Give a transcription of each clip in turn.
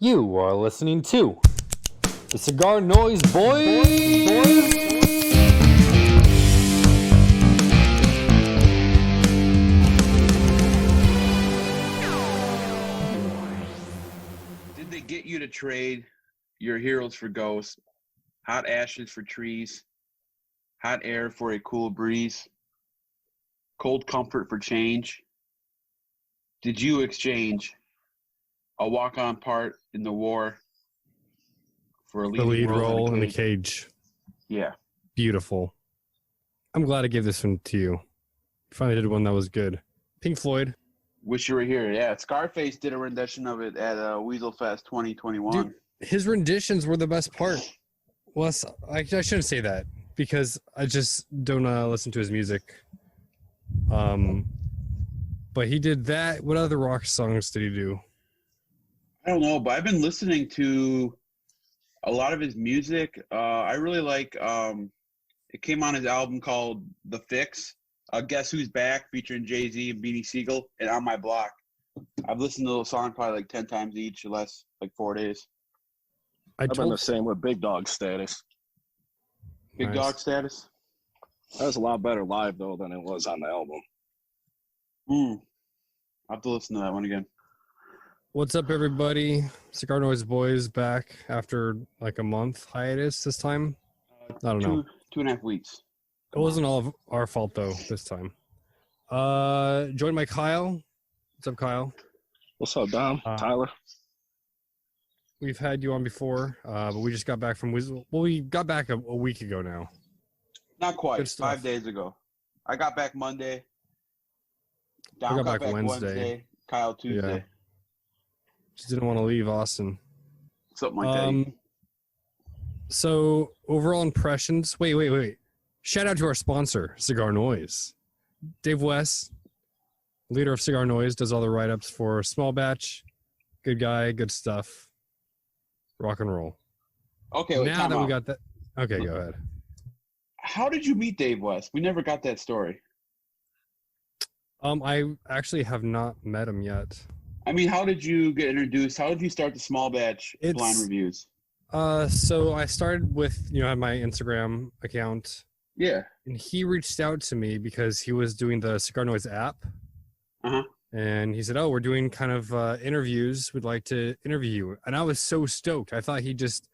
You are listening to the Cigar Noise Boys. Did they get you to trade your heroes for ghosts, hot ashes for trees, hot air for a cool breeze, cold comfort for change? Did you exchange a walk-on part in the war for a The lead role in the cage? cage. Yeah. Beautiful. I'm glad I gave this one to you. Finally did one that was good. Pink Floyd. Wish you were here. Yeah, Scarface did a rendition of it at WeaselFest 2021. Dude, his renditions were the best part. Well, I shouldn't say that because I just don't listen to his music. But he did that. What other rock songs did he do? I don't know, but I've been listening to a lot of his music. I really like, it came on his album called The Fix, Guess Who's Back, featuring Jay-Z and Beanie Siegel, and On My Block. I've listened to those songs probably like 10 times each, the last like 4 days. I've been the same with Big Dog Status. Big Dog Status? That was a lot better live, though, than it was on the album. I'll have to listen to that one again. What's up, everybody? Cigar Noise Boys back after like a month hiatus this time. I don't know. 2.5 weeks. It wasn't all of our fault, though, this time. Joined by Kyle. What's up, Kyle? What's up, Dom? Tyler? We've had you on before, but we just got back from Weasel. Well, we got back a week ago now. Not quite. 5 days ago. I got back Monday. Dom got back Wednesday. Kyle Tuesday. Yeah. Just didn't want to leave Austin. Something like that. So, overall impressions. Wait. Shout out to our sponsor, CigarNoise. Dave West, leader of CigarNoise, does all the write-ups for Small Batch. Good guy, good stuff. Rock and roll. Okay, wait, now that we got that. Okay, go ahead. How did you meet Dave West? We never got that story. I actually have not met him yet. I mean, how did you get introduced? How did you start the Small Batch blind reviews? So I started with, I had my Instagram account. Yeah. And he reached out to me because he was doing the CigarNoise app. Uh-huh. And he said, oh, we're doing kind of interviews. We'd like to interview you. And I was so stoked. I thought he just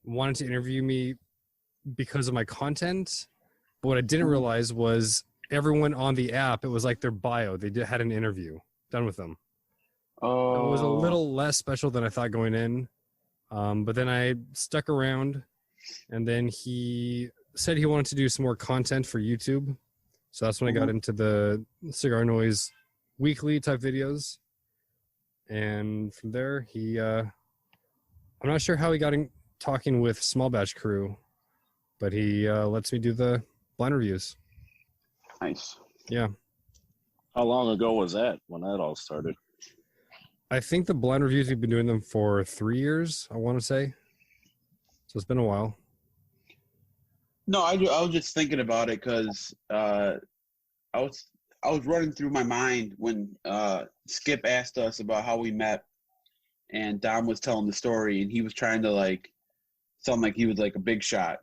wanted to interview me because of my content. But what I didn't realize was everyone on the app, it was like their bio. They had an interview done with them. Oh. It was a little less special than I thought going in. But then I stuck around, and then he said he wanted to do some more content for YouTube. So that's when I got into the Cigar Noise weekly type videos. And from there, I'm not sure how he got in talking with Small Batch Crew, but he lets me do the blind reviews. Nice. Yeah. How long ago was that when that all started? I think the blind reviews, we've been doing them for 3 years, I want to say. So it's been a while. No, I was just thinking about it because I was running through my mind when Skip asked us about how we met, and Dom was telling the story, and he was trying to sound like he was like a big shot,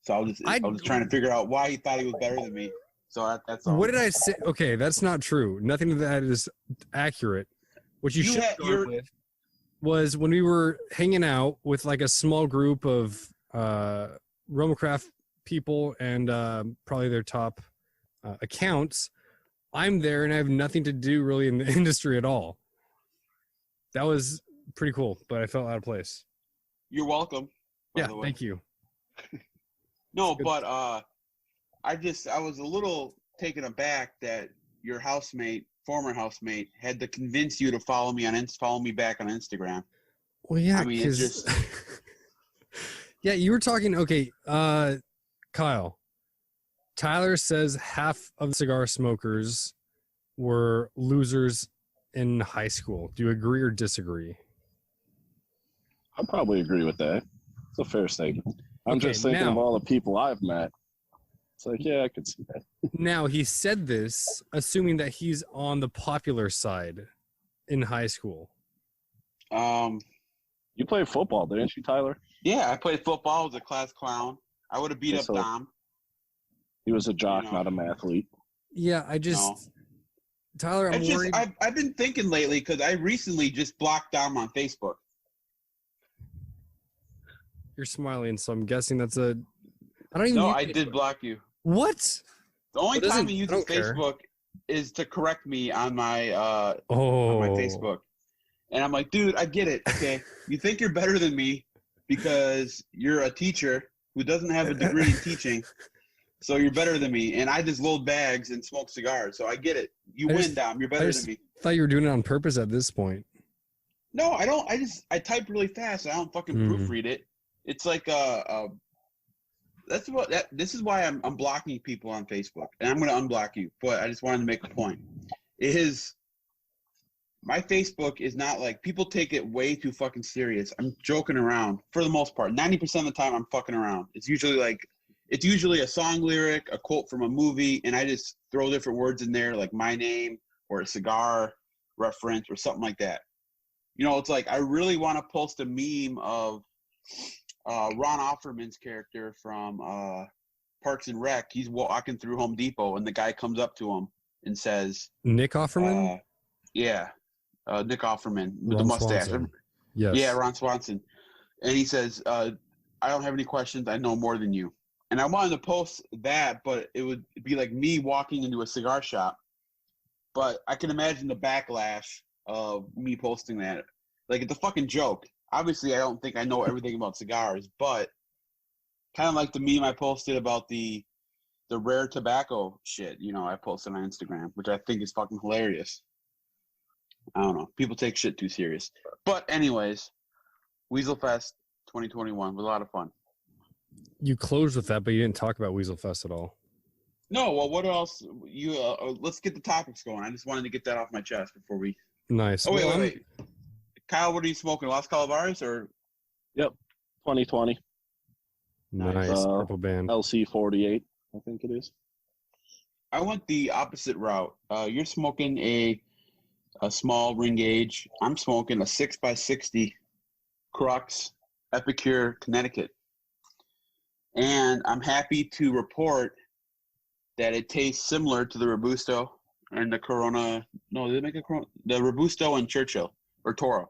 So I was trying to figure out why he thought he was better than me. So that's all. What did I say? Okay, that's not true. Nothing of that is accurate. What you should have gone with was when we were hanging out with like a small group of Romacraft people and probably their top accounts. I'm there and I have nothing to do really in the industry at all. That was pretty cool, but I felt out of place. You're welcome. Yeah, thank you. No, but I was a little taken aback that your former housemate, had to convince you to follow me back on Instagram. Well, yeah, I mean, it's just yeah, you were talking. Okay, Kyle. Tyler says half of the cigar smokers were losers in high school. Do you agree or disagree? I probably agree with that. It's a fair statement. I'm just thinking of all the people I've met. It's like, yeah, I could see that. Now, he said this assuming that he's on the popular side in high school. You played football, didn't you, Tyler? Yeah, I played football. I was a class clown. I would have beat up Dom. He was a jock, not an athlete. Yeah, I just... No. Tyler, I'm worried. I've been thinking lately because I recently just blocked Dom on Facebook. You're smiling, so I'm guessing that's a... I don't even No, use I Facebook. did block you. What? The only What is time it? he I uses don't care. Facebook is to correct me on my on my Oh. Facebook. And I'm like, dude, I get it. Okay. You think you're better than me because you're a teacher who doesn't have a degree in teaching. So you're better than me. And I just load bags and smoke cigars. So I get it. You win, Dom. You're better than me. I thought you were doing it on purpose at this point. No, I don't. I type really fast. I don't fucking proofread it. It's like this is why I'm blocking people on Facebook, and I'm going to unblock you. But I just wanted to make a point. My Facebook is not like, people take it way too fucking serious. I'm joking around for the most part. 90% of the time I'm fucking around. It's usually a song lyric, a quote from a movie, and I just throw different words in there, like my name or a cigar reference or something like that. You know, it's like I really want to post a meme of Ron Offerman's character from Parks and Rec. He's walking through Home Depot, and the guy comes up to him and says, Nick Offerman? Yeah, Nick Offerman with Ron the mustache. Swanson. Yes. Yeah, Ron Swanson. And he says, I don't have any questions. I know more than you. And I wanted to post that, but it would be like me walking into a cigar shop. But I can imagine the backlash of me posting that. Like, it's a fucking joke. Obviously, I don't think I know everything about cigars, but kind of like the meme I posted about the rare tobacco shit, you know, I posted on Instagram, which I think is fucking hilarious. I don't know. People take shit too serious. But anyways, WeaselFest 2021 was a lot of fun. You closed with that, but you didn't talk about WeaselFest at all. No, well, what else? Let's get the topics going. I just wanted to get that off my chest before we... Nice. Oh, wait. Kyle, what are you smoking? Los Calabares or? Yep, 2020. Nice. Purple band. LC48, I think it is. I went the opposite route. You're smoking a small ring gauge. I'm smoking a 6x60 Crux Epicure, Connecticut. And I'm happy to report that it tastes similar to the Robusto and the Corona. No, did they make a Corona? The Robusto and Churchill or Toro.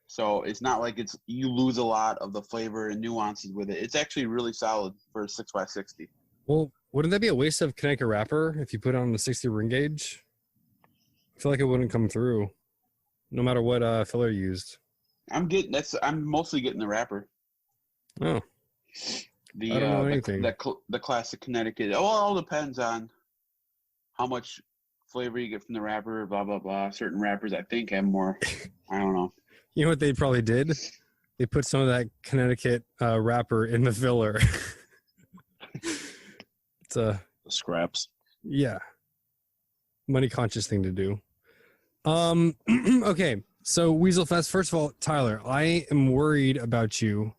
So it's not like you lose a lot of the flavor and nuances with it. It's actually really solid for a 6x60. Well, wouldn't that be a waste of Connecticut wrapper if you put it on the 60 ring gauge? I feel like it wouldn't come through, no matter what filler you used. I'm mostly getting the wrapper. Oh. I don't know anything. The classic Connecticut. Well, it all depends on how much flavor you get from the wrapper, blah, blah, blah. Certain wrappers, I think, have more. I don't know. You know what they probably did? They put some of that Connecticut wrapper in the filler. It's a... Scraps. Yeah. Money conscious thing to do. Okay. So WeaselFest, first of all, Tyler, I am worried about you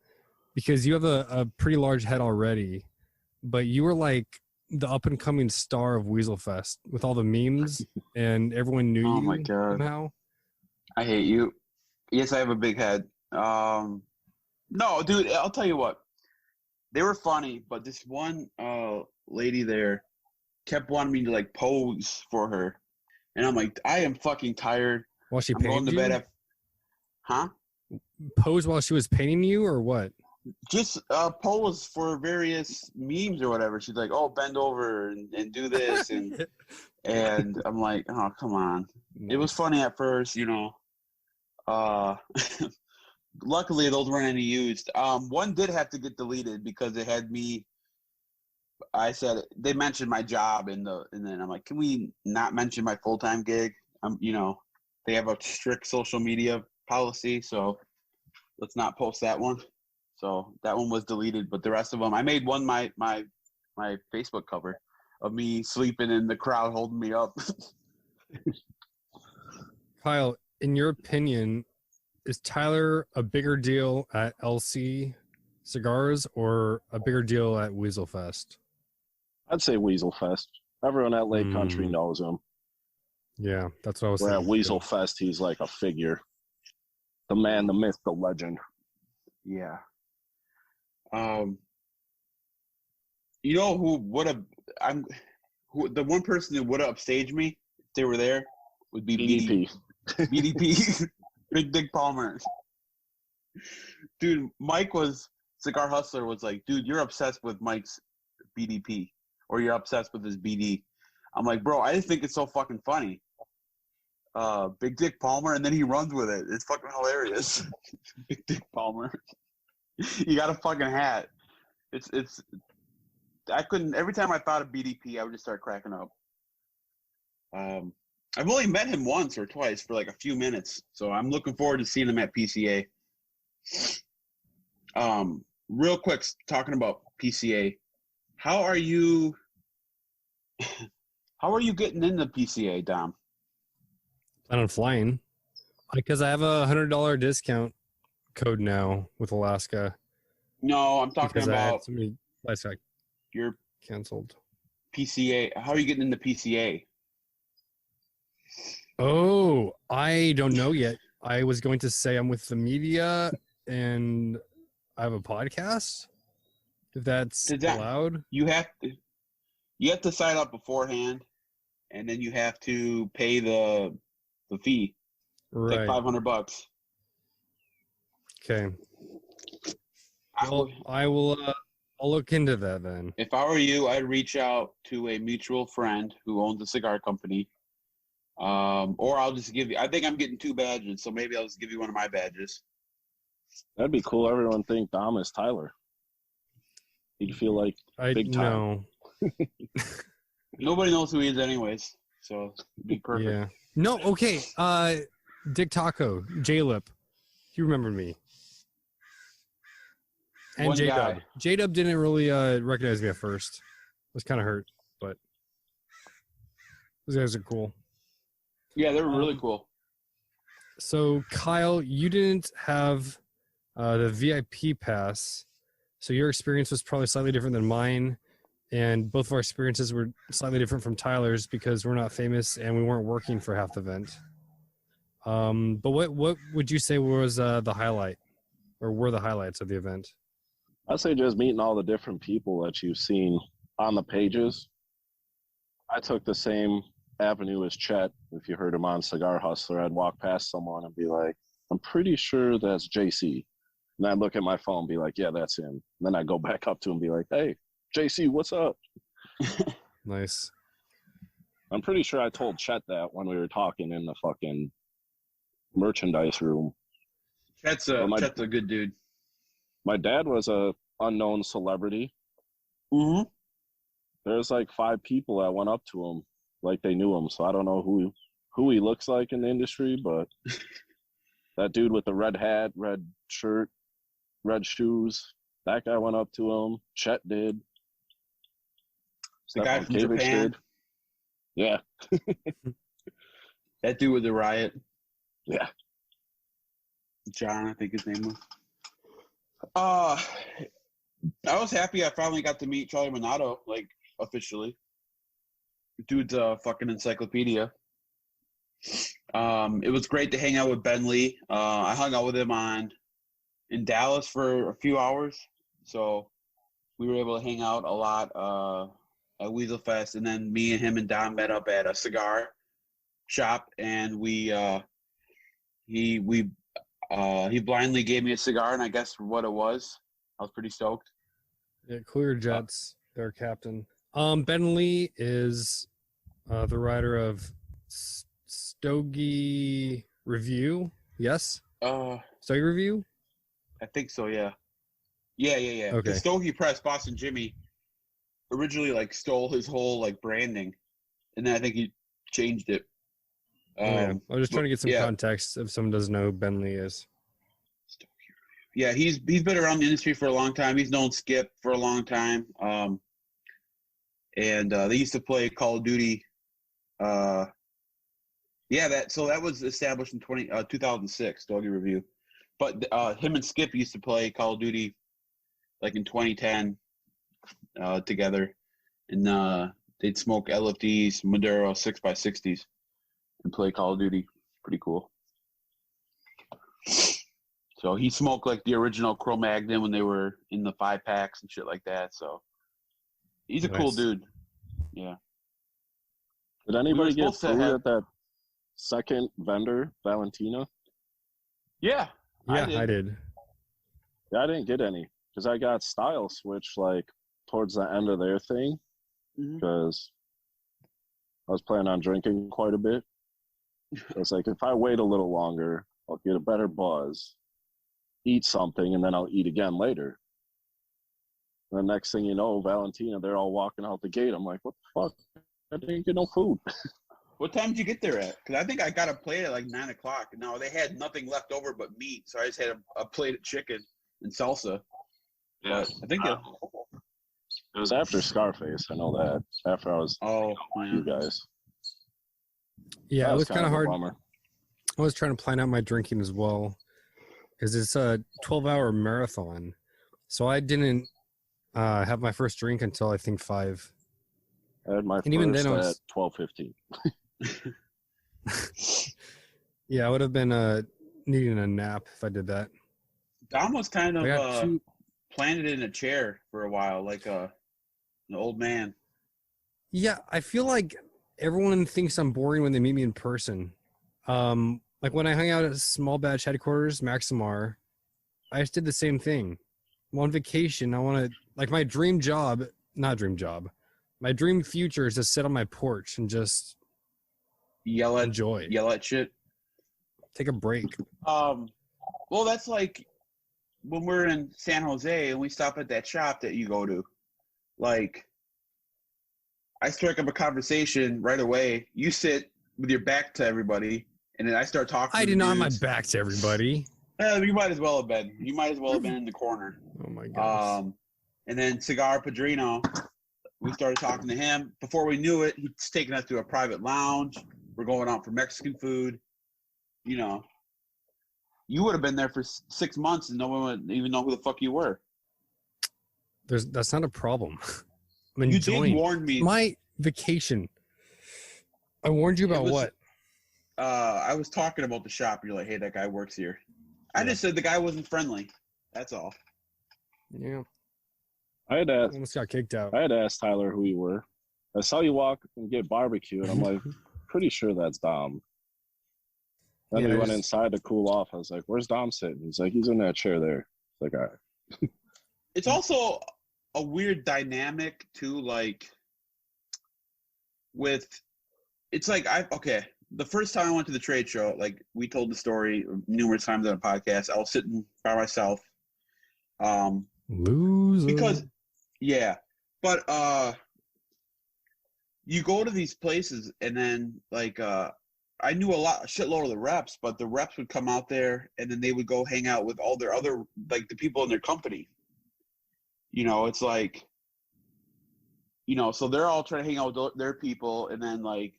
because you have a pretty large head already, but you were like the up and coming star of WeaselFest with all the memes and everyone knew you. Oh my God. Somehow. I hate you. Yes, I have a big head. No, dude, I'll tell you what. They were funny, but this one lady there kept wanting me to like pose for her. And I'm like, I am fucking tired. While she I'm going to painted you? bed Huh? Pose while she was painting you or what? Just pose for various memes or whatever. She's like, oh, bend over and do this. And and I'm like, oh, come on. It was funny at first, you know. Luckily, those weren't any used. One did have to get deleted because it had me. I said they mentioned my job and then I'm like, can we not mention my full-time gig? You know, they have a strict social media policy, so let's not post that one. So that one was deleted, but the rest of them, I made one my Facebook cover of me sleeping in the crowd holding me up. Kyle, in your opinion, is Tyler a bigger deal at LC Cigars or a bigger deal at WeaselFest? I'd say WeaselFest. Everyone at Lake Country knows him. Yeah, that's what I was Where at thinking. WeaselFest, he's like a figure. The man, the myth, the legend. Yeah. You know who would have? The one person that would have upstaged me if they were there would be BDP. BDP. Big Dick Palmer. Dude, Cigar Hustler was like, dude, you're obsessed with Mike's BDP, or you're obsessed with his BD. I'm like, bro, I just think it's so fucking funny. Big Dick Palmer, and then he runs with it. It's fucking hilarious. Big Dick Palmer. You got a fucking hat. I couldn't, every time I thought of BDP, I would just start cracking up. I've only met him once or twice for like a few minutes, so I'm looking forward to seeing him at PCA. Real quick, talking about PCA, how are you getting into PCA, Dom? Plan on flying because I have a $100 discount code now with Alaska. No, I'm talking because about I had so many flights got your canceled. PCA. How are you getting into PCA? Oh, I don't know yet. I was going to say I'm with the media and I have a podcast. If that's allowed. You have to sign up beforehand, and then you have to pay the fee. Right. It's like $500. Okay. Well, I'll look into that then. If I were you, I'd reach out to a mutual friend who owns a cigar company. Or I'll just give you, I think I'm getting 2 badges, so maybe I'll just give you one of my badges. That'd be cool. Everyone think Dom is Tyler. He'd feel like big time. No. Nobody knows who he is anyways, so it'd be perfect. Yeah. No, okay. Dick Taco, J-Lip. You remember me. And One J-Dub. guy. J-Dub didn't really recognize me at first. I was kind of hurt, but those guys are cool. Yeah, they were really cool. So, Kyle, you didn't have the VIP pass, so your experience was probably slightly different than mine, and both of our experiences were slightly different from Tyler's because we're not famous and we weren't working for half the event. But what would you say was the highlight, or were the highlights of the event? I'd say just meeting all the different people that you've seen on the pages. I took the same avenue as Chet. If you heard him on Cigar Hustler, I'd walk past someone and be like, I'm pretty sure that's JC. And I'd look at my phone and be like, yeah, that's him. And then I'd go back up to him and be like, hey, JC, what's up? Nice. I'm pretty sure I told Chet that when we were talking in the fucking merchandise room. Chet's a good dude. My dad was a unknown celebrity. Mm-hmm. There's like 5 people that went up to him like they knew him. So I don't know who he looks like in the industry, but that dude with the red hat, red shirt, red shoes, that guy went up to him. Chet did. The guy from Japan. Did. Yeah. That dude with the riot. Yeah. John, I think his name was. I was happy I finally got to meet Charlie Minato, like, officially. Dude's a fucking encyclopedia. It was great to hang out with Ben Lee. I hung out with him in Dallas for a few hours, so we were able to hang out a lot at WeaselFest, and then me and him and Don met up at a cigar shop, and he blindly gave me a cigar, and I guessed what it was. I was pretty stoked. Yeah, Clear Jets, their captain. Ben Lee is the writer of Stogie Review. Yes? Stogie Review? I think so, yeah. Yeah. Okay. The Stogie Press, Boston Jimmy, originally like stole his whole like branding, and then I think he changed it. Yeah. I was just trying to get some context if someone doesn't know who Ben Lee is. Yeah, he's been around the industry for a long time. He's known Skip for a long time. And they used to play Call of Duty. That was established in 2006, Doggy Review. But him and Skip used to play Call of Duty like in 2010 together. And they'd smoke LFDs, Maduro 6x60s, and play Call of Duty. Pretty cool. So he smoked like the original Cro-Magnon when they were in the 5-packs and shit like that. So he's a cool Nice. dude. Yeah. Did anybody get supposed to food have- at that second vendor, Valentina? Yeah. Yeah, I did. Yeah, I didn't get any because I got style switched like towards the end of their thing Mhm. because I was planning on drinking quite a bit. It's like if I wait a little longer, I'll get a better buzz, eat something, and then I'll eat again later. And the next thing you know, Valentina, they're all walking out the gate. I'm like, what the fuck? I didn't get no food. What time did you get there at? Because I think I got a plate at like 9 o'clock. No, they had nothing left over but meat, so I just had a plate of chicken and salsa. But I think it was after Scarface. I know that. After I was with you guys. Yeah, That it was kind of a hard. bummer. I was trying to plan out my drinking as well because it's a 12-hour marathon. So I didn't have my first drink until I think 5. I had my And even first then I was- at 12:15. Yeah, I would have been needing a nap if I did that. Dom was kind I got of two. planted in a chair for a while, like an old man. Yeah, I feel like everyone thinks I'm boring when they meet me in person. Like when I hung out at Small Batch headquarters, Maximar, I just did the same thing. I'm on vacation. I want to, like, my dream job, not dream job, my dream future is to sit on my porch and just Yell at enjoy. shit. Take a break. Well, that's like when we're in San Jose and we stop at that shop that you go to. Like, I strike up a conversation right away. You sit with your back to everybody, and then I start talking. I to did not have my dudes. back to everybody. You might as well have been. You might as well have been in the corner. Oh my gosh. And then Cigar Padrino, we started talking to him. Before we knew it, he's taking us to a private lounge. We're going out for Mexican food. You know, you would have been there for 6 months and no one would even know who the fuck you were. That's not a problem. I'm You enjoying did warn me. my vacation. I warned you about what? I was talking about the shop. You're like, hey, that guy works here. I just said the guy wasn't friendly. That's all. Yeah, I had asked, almost got kicked out. Tyler who you were. I saw you walk and get barbecue, and I'm like, pretty sure that's Dom. Then Yeah, we I went just- inside to cool off. I was like, where's Dom sitting? He's like, he's in that chair there. It's like, all right. It's also a weird dynamic too, like it's like the first time I went to the trade show, like we told the story numerous times on a podcast, I was sitting by myself. Loser. Because but you go to these places and then like I knew a shitload of the reps, but the reps would come out there and then they would go hang out with all their other, like the people in their company. You know, it's like, you know, so they're all trying to hang out with their people, and then like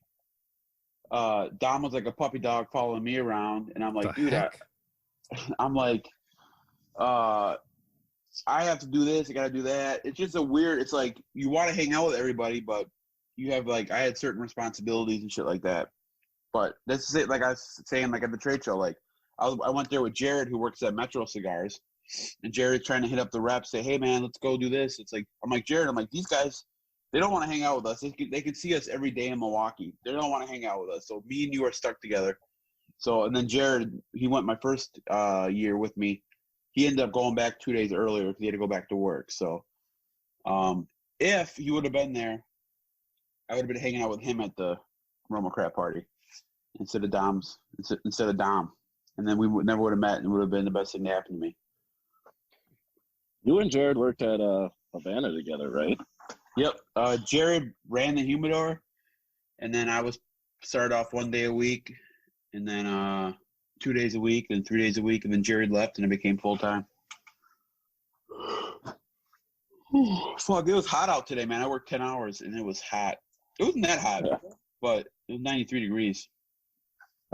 Dom was like a puppy dog following me around, and I'm like, The dude, heck? I'm like, I have to do this, I gotta do that. It's just it's like you want to hang out with everybody, but you have like, I had certain responsibilities and shit like that. But that's it. Like I was saying, like at the trade show, like I went there with Jared, who works at Metro Cigars, and Jared's trying to hit up the reps, say, hey man, let's go do this. It's like, I'm like, Jared, I'm like, these guys, they don't want to hang out with us. They can see us every day in Milwaukee. They don't want to hang out with us. So me and you are stuck together. So, and then Jared, he went my first year with me. He ended up going back 2 days earlier because he had to go back to work. So if he would have been there, I would have been hanging out with him at the Roma Crap Party instead of Dom. And then we never would have met, and it would have been the best thing to happen to me. You and Jared worked at Havana together, right? Yep. Jared ran the humidor, and then I started off 1 day a week, and then 2 days a week, and 3 days a week, and then Jared left, and it became full time. Fuck! It was hot out today, man. I worked 10 hours, and it was hot. It wasn't that hot, but it was 93 degrees.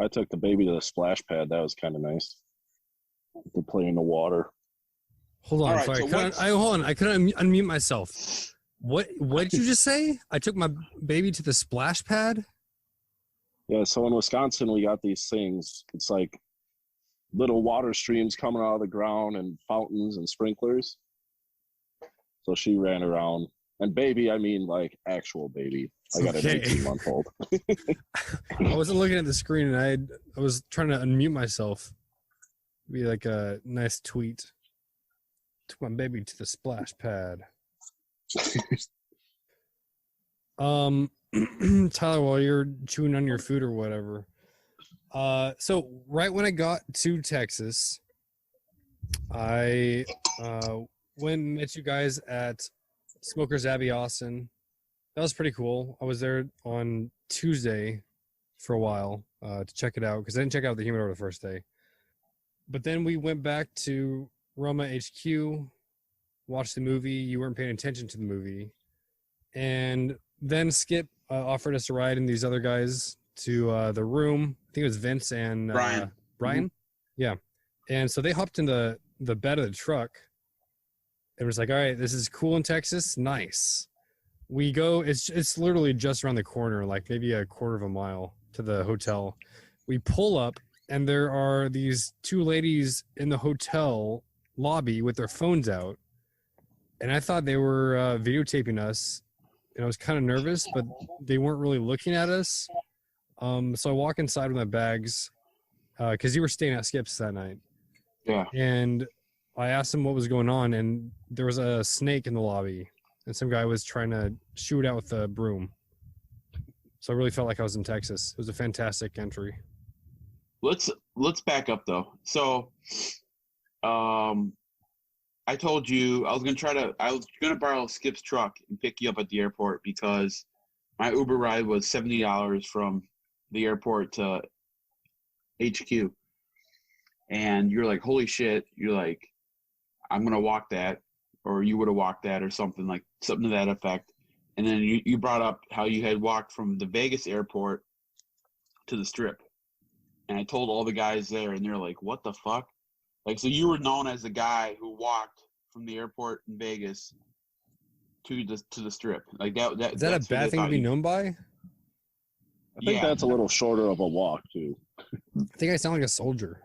I took the baby to the splash pad. That was kind of nice. To play in the water. Hold on, All right, sorry. so Hold on. I couldn't unmute myself. What did you just say? I took my baby to the splash pad? Yeah, so in Wisconsin, we got these things. It's like little water streams coming out of the ground and fountains and sprinklers. So she ran around. And baby, I mean like actual baby. I got an 18-month-old. I wasn't looking at the screen, and I was trying to unmute myself. Be like a nice tweet. Took my baby to the splash pad. Tyler, while you're chewing on your food or whatever. So right when I got to Texas, I went and met you guys at Smokers Abbey Austin. That was pretty cool. I was there on Tuesday for a while to check it out because I didn't check out the humidor the first day. But then we went back to Roma HQ, watched the movie. You weren't paying attention to the movie. And then Skip offered us a ride and these other guys to the room. I think it was Vince and Brian. Brian? Mm-hmm. Yeah. And so they hopped in the bed of the truck. It was like, all right, this is cool in Texas. Nice. We go, it's literally just around the corner, like maybe a quarter of a mile to the hotel. We pull up, and there are these two ladies in the hotel lobby with their phones out. And I thought they were videotaping us. And I was kind of nervous, but they weren't really looking at us. So I walk inside with my bags because you were staying at Skip's that night. Yeah. And I asked him what was going on, and there was a snake in the lobby, and some guy was trying to shoot it out with a broom. So I really felt like I was in Texas. It was a fantastic entry. Let's back up though. So, I told you I was gonna borrow Skip's truck and pick you up at the airport because my Uber ride was $70 from the airport to HQ, and you're like, holy shit! You're like, I'm gonna walk that, or you would have walked that, or something to that effect. And then you brought up how you had walked from the Vegas airport to the Strip, and I told all the guys there, and they're like, what the fuck? Like, so you were known as the guy who walked from the airport in Vegas to the Strip. Like that. Is that a bad thing to be known by? I think that's a little shorter of a walk too. I think I sound like a soldier.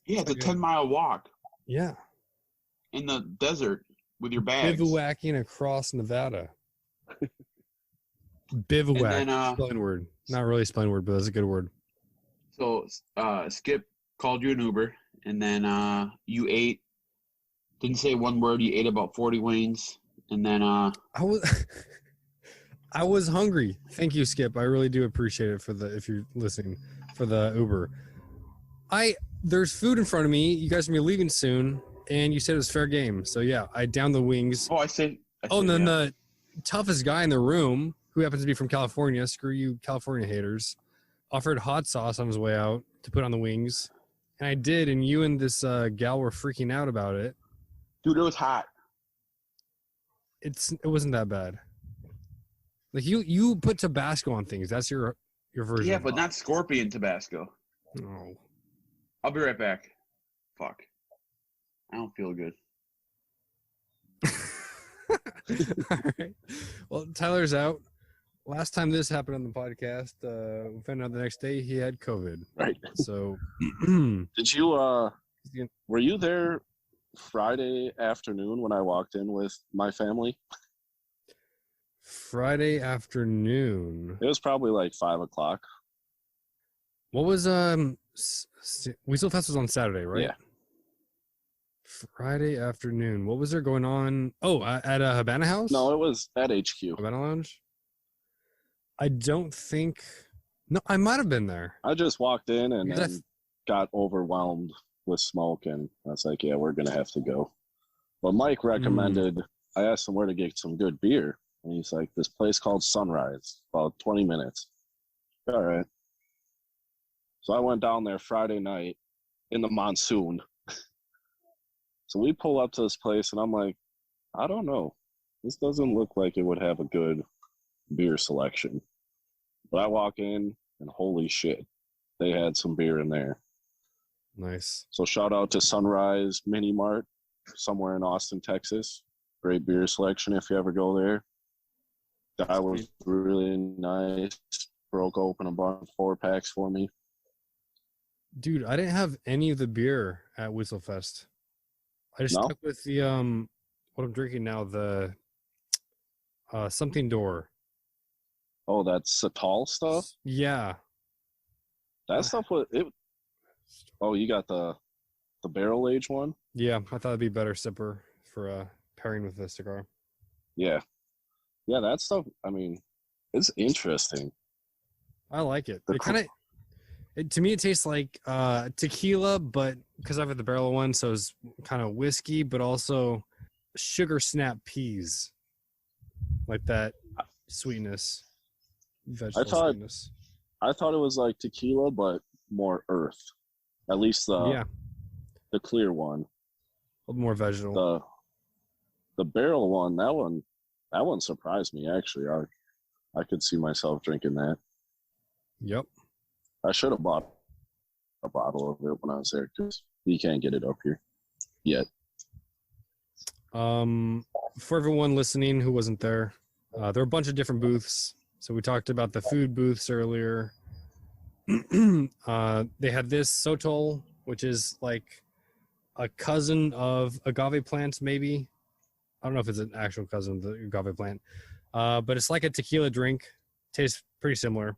Yeah, it's a 10-mile walk. Yeah. In the desert with your bags. Bivouacking across Nevada. Bivouac. And then, spelling word. Not really spelling word, but that's a good word. So Skip called you an Uber, and then you ate. Didn't say one word. You ate about 40 wings, and then I was hungry. Thank you, Skip. I really do appreciate it if you're listening, for the Uber. There's food in front of me. You guys are gonna be leaving soon, and you said it was fair game. So yeah, I downed the wings. Oh, I said. And then the toughest guy in the room, who happens to be from California, screw you California haters, offered hot sauce on his way out to put on the wings. And I did, and you and this gal were freaking out about it. Dude, it was hot. It wasn't that bad. Like you put Tabasco on things. That's your version. Yeah, but not scorpion Tabasco. No. I'll be right back. Fuck. I don't feel good. All right. Well, Tyler's out. Last time this happened on the podcast, we found out the next day he had COVID. Right. So, did you? Were you there Friday afternoon when I walked in with my family? Friday afternoon. It was probably like 5 o'clock. What was WeaselFest was on Saturday, right? Yeah. Friday afternoon. What was there going on? Oh, at a Habana House? No, it was at HQ. Habana Lounge? I don't think. No, I might have been there. I just walked in and then got overwhelmed with smoke, and I was like, yeah, we're going to have to go. But Mike recommended, I asked him where to get some good beer, and he's like, this place called Sunrise, about 20 minutes. All right. So I went down there Friday night in the monsoon. So we pull up to this place, and I'm like, I don't know. This doesn't look like it would have a good beer selection. But I walk in, and holy shit, they had some beer in there. Nice. So shout out to Sunrise Mini Mart, somewhere in Austin, Texas. Great beer selection if you ever go there. That was really nice. Broke open a bunch of 4-packs for me. Dude, I didn't have any of the beer at WeaselFest. I just No? stuck with the what I'm drinking now, the something door. Oh, that's the tall stuff. Yeah. That stuff was it. Oh, you got the barrel age one. Yeah, I thought it'd be better sipper for pairing with the cigar. Yeah, yeah, that stuff. I mean, it's interesting. I like it. The It kind of, to me, it tastes like tequila, but because I've had the barrel one, so it's kind of whiskey, but also sugar snap peas, like that sweetness, vegetable sweetness. I thought it was like tequila, but more earth. At least the clear one. A little more vegetable. The barrel one, that one surprised me actually. I could see myself drinking that. Yep. I should have bought a bottle of it when I was there because you can't get it up here yet. For everyone listening who wasn't there, there are a bunch of different booths. So we talked about the food booths earlier. They had this sotol, which is like a cousin of agave plants, maybe. I don't know if it's an actual cousin of the agave plant, but it's like a tequila drink. Tastes pretty similar.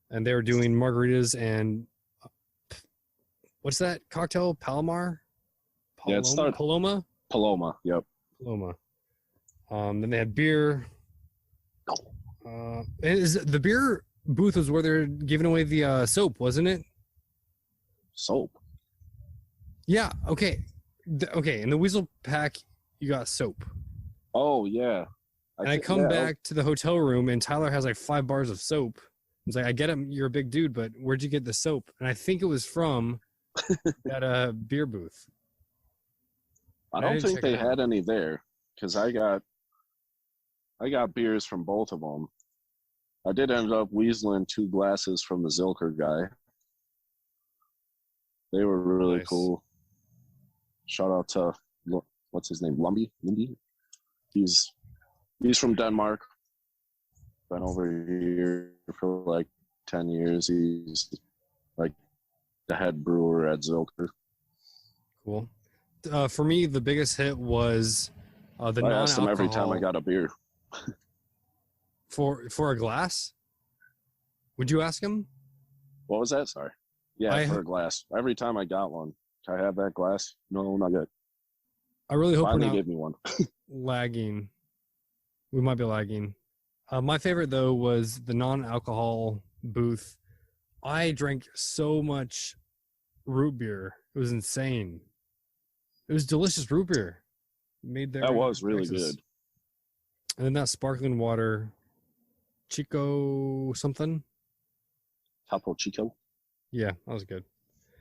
And they were doing margaritas and what's that cocktail? Palomar? Yeah, it's Paloma? Paloma, yep. Paloma. Then they had beer. Is the beer booth was where they're giving away the soap, wasn't it? Soap? Yeah, okay. Okay, in the Weasel pack, you got soap. Oh, yeah. I come back to the hotel room, and Tyler has like 5 bars of soap. He's like, I get it, you're a big dude, but where'd you get the soap? And I think it was from that beer booth. I don't think they had any there because I got beers from both of them. I did end up weaseling 2 glasses from the Zilker guy. They were really cool. Shout out to what's his name, Lumby. He's from Denmark. Been over here for like 10 years. He's like the head brewer at Zilker. Cool. For me, the biggest hit was the non-alcohol. I asked him every time I got a beer. For a glass? Would you ask him? What was that? Sorry. Yeah, for a glass. Every time I got one. Can I have that glass? No, not good. I really hope Finally we're not gave me one. lagging. We might be lagging. My favorite, though, was the non-alcohol booth. I drank so much root beer. It was insane. It was delicious root beer. Made there. That was really Texas. good. And then that sparkling water, Chico something. Topo Chico. Yeah, that was good.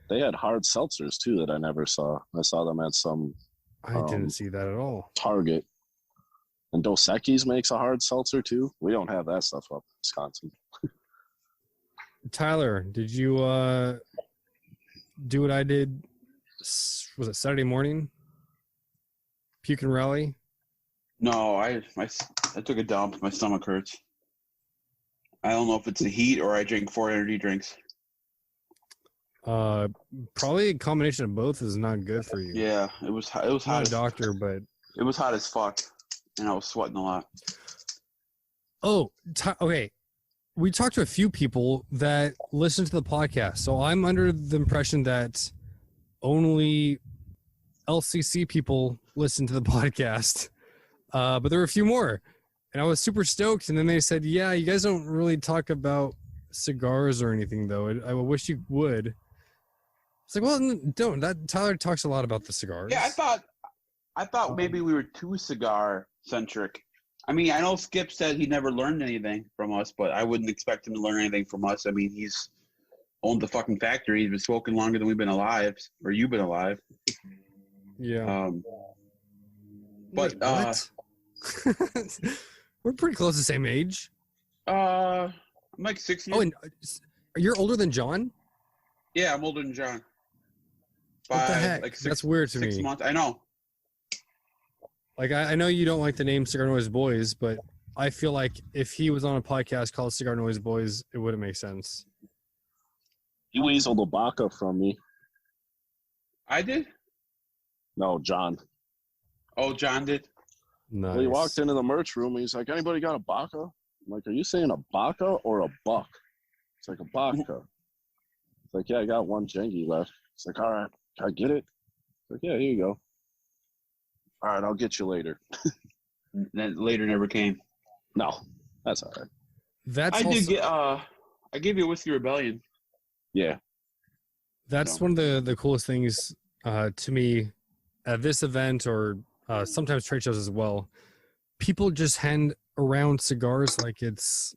They had hard seltzers, too, that I never saw. I saw them at some I didn't see that at all. Target. And Dos Equis makes a hard seltzer, too. We don't have that stuff up in Wisconsin. Tyler, did you do what I did? Was it Saturday morning? Puke and rally? No, I took a dump. My stomach hurts. I don't know if it's the heat or I drink 4 energy drinks. Probably a combination of both is not good for you. Yeah, it was hot. I'm not a doctor, but it was hot as fuck, and I was sweating a lot. Oh, okay. We talked to a few people that listen to the podcast, so I'm under the impression that only LCC people listen to the podcast. But there were a few more, and I was super stoked. And then they said, "Yeah, you guys don't really talk about cigars or anything, though. I wish you would." It's like, well, don't. That Tyler talks a lot about the cigars. Yeah, I thought maybe we were too cigar centric. I mean, I know Skip said he never learned anything from us, but I wouldn't expect him to learn anything from us. I mean, he's owned the fucking factory. He's been smoking longer than we've been alive, or you've been alive. Yeah. But wait, what? We're pretty close to the same age. I'm like 6 years. Oh, and you're older than John? Yeah, I'm older than John. What the heck? Like That's weird to me. 6 months. I know. Like, I know you don't like the name CigarNoise Boys, but I feel like if he was on a podcast called CigarNoise Boys, it wouldn't make sense. You weaseled a Baca from me. I did? No, John. Oh, John did? Nice. Well, he walked into the merch room and he's like, anybody got a Baca? I'm like, are you saying a Baca or a buck? It's like a Baca. It's like, yeah, I got one Jengi left. It's like, all right, can I get it? It's like, yeah, here you go. All right, I'll get you later. That later never came. No, that's all right. That's I also, did get, I gave you a Whiskey Rebellion. Yeah. that's No. one of the coolest things to me at this event, or sometimes trade shows as well. People just hand around cigars like it's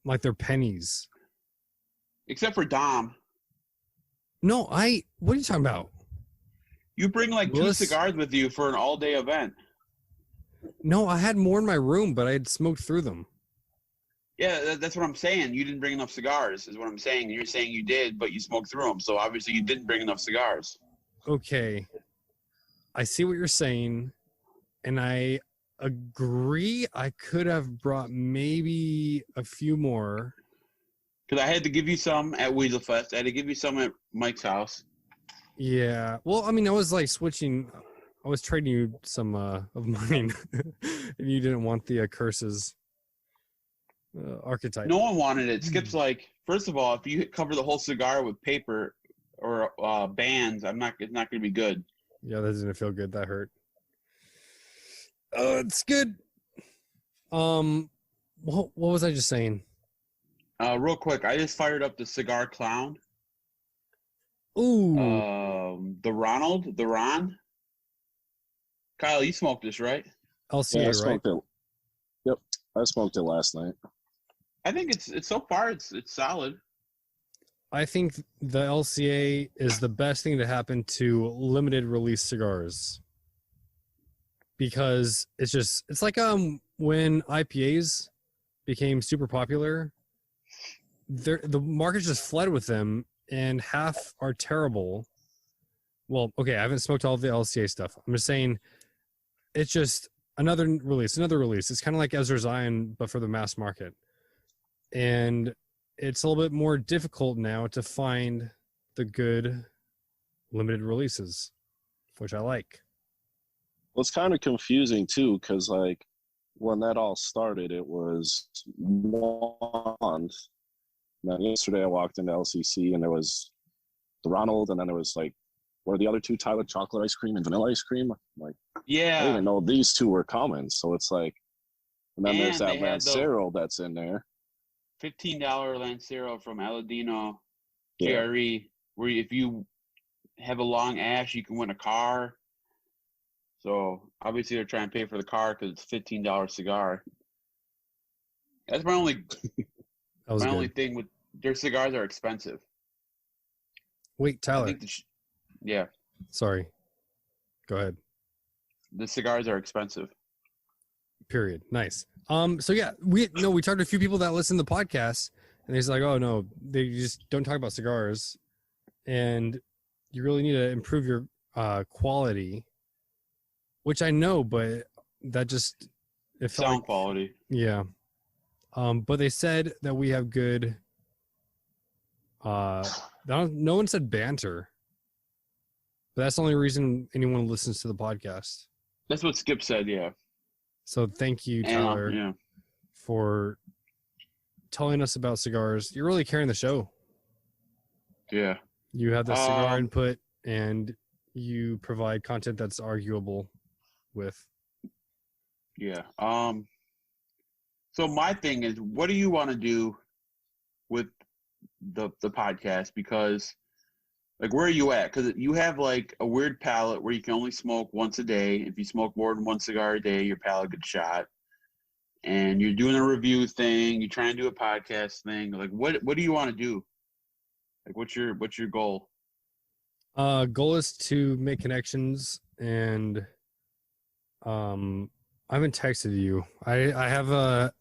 like they're pennies. Except for Dom. No, what are you talking about? You bring like Willis? 2 cigars with you for an all-day event. No, I had more in my room, but I had smoked through them. Yeah, that's what I'm saying. You didn't bring enough cigars, is what I'm saying. You're saying you did, but you smoked through them. So obviously you didn't bring enough cigars. Okay, I see what you're saying, and I agree. I could have brought maybe a few more. Because I had to give you some at WeaselFest. I had to give you some at Mike's house. Yeah. Well, I mean, I was like switching. I was trading you some of mine, and you didn't want the curses archetype. No one wanted it. Skip's like, first of all, if you cover the whole cigar with paper or bands, it's not going to be good. Yeah, that doesn't feel good. That hurt. It's good. What was I just saying? Real quick, I just fired up the Cigar Clown. Ooh. The Ron. Kyle, you smoked this, right? LCA, Yeah, I right? smoked it. Yep, I smoked it last night. I think it's so far it's solid. I think the LCA is the best thing to happen to limited release cigars, because it's like when IPAs became super popular, the market just fled with them, and half are terrible. Well, okay, I haven't smoked all of the LCA stuff. I'm just saying it's just another release. It's kind of like Ezra Zion, but for the mass market. And it's a little bit more difficult now to find the good limited releases, which I like. Well, it's kind of confusing too, because like when that all started, it was one. Then yesterday I walked into LCC and there was the Ronald, and then there was like, what are the other two? Tyler chocolate ice cream and vanilla ice cream. Like, I didn't Yeah. even know these two were coming. So it's like, and then there's And that they had the Lancero that's in there. $15 Lancero from Aladino Yeah. GRE, where if you have a long ash, you can win a car. So obviously they're trying to pay for the car because it's $15 cigar. That's my only That was only good. thing with their cigars are expensive. Wait, I Tyler. think yeah, Sorry. Go ahead. the cigars are expensive. Period. Nice. So yeah, we talked to a few people that listen to the podcast, and they're like, oh no, they just don't talk about cigars, and you really need to improve your quality, which I know, but that just it felt Sound like, quality. yeah. But they said that we have good. No one said banter, but that's the only reason anyone listens to the podcast. That's what Skip said. Yeah. So thank you, And, Tyler, yeah. for telling us about cigars. You're really carrying the show. Yeah. You have the cigar Um, input, and you provide content that's arguable with. Yeah. So my thing is, what do you want to do with the podcast? Because like, where are you at? Because you have like a weird palate where you can only smoke once a day. If you smoke more than one cigar a day, your palate gets shot. And you're doing a review thing. You're trying to do a podcast thing. Like, what do you want to do? Like, what's your goal? Goal is to make connections, and I haven't texted you. I have a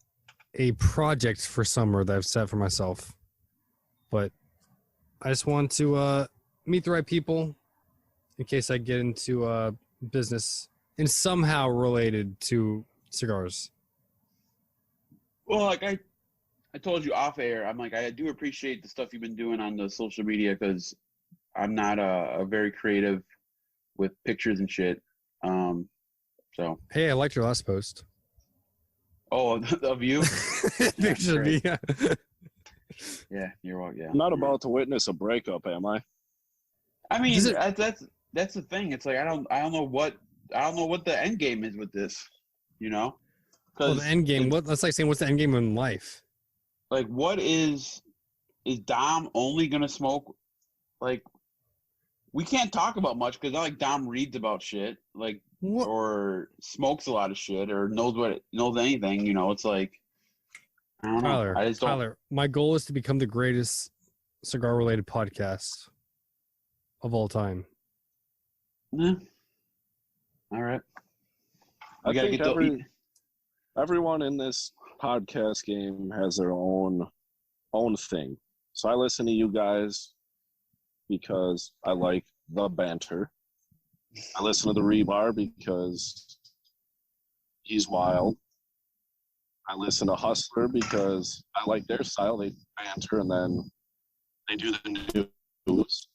project for summer that I've set for myself, but I just want to meet the right people in case I get into business and somehow related to cigars. Well, like I I told you off air. I'm like, I do appreciate the stuff you've been doing on the social media because I'm not a very creative with pictures and shit. So. Hey, I liked your last post. Oh, of you? Pictures of me. Yeah. Yeah, you're welcome. Yeah. I'm not about to witness a breakup, am I? I mean, Does it- that's the thing. It's like I don't know what the end game is with this. You know? Well, the end game. That's like saying, what's the end game in life? Like, what is Dom only gonna smoke? Like, we can't talk about much because not like Dom reads about shit, like, What? or smokes a lot of shit, or knows anything. You know, it's like I don't know. I just don't. Tyler, my goal is to become the greatest cigar-related podcast of all time. Yeah. All right. I We gotta think get everyone in this podcast game has their own thing. So I listen to you guys because I like the banter. I listen to the Rebar because he's wild. I listen to Hustler because I like their style. They banter and then they do the news.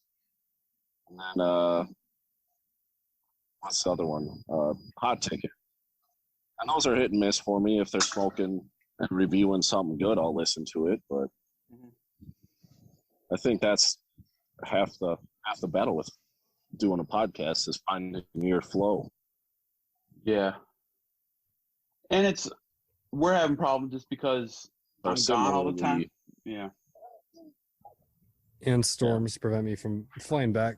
And then what's the other one? Hot Ticket. And those are hit and miss for me. If they're smoking and reviewing something good, I'll listen to it. But I think that's half the battle with doing a podcast is finding your flow. Yeah. And we're having problems just because I'm gone all the time. Yeah. And storms prevent me from flying back.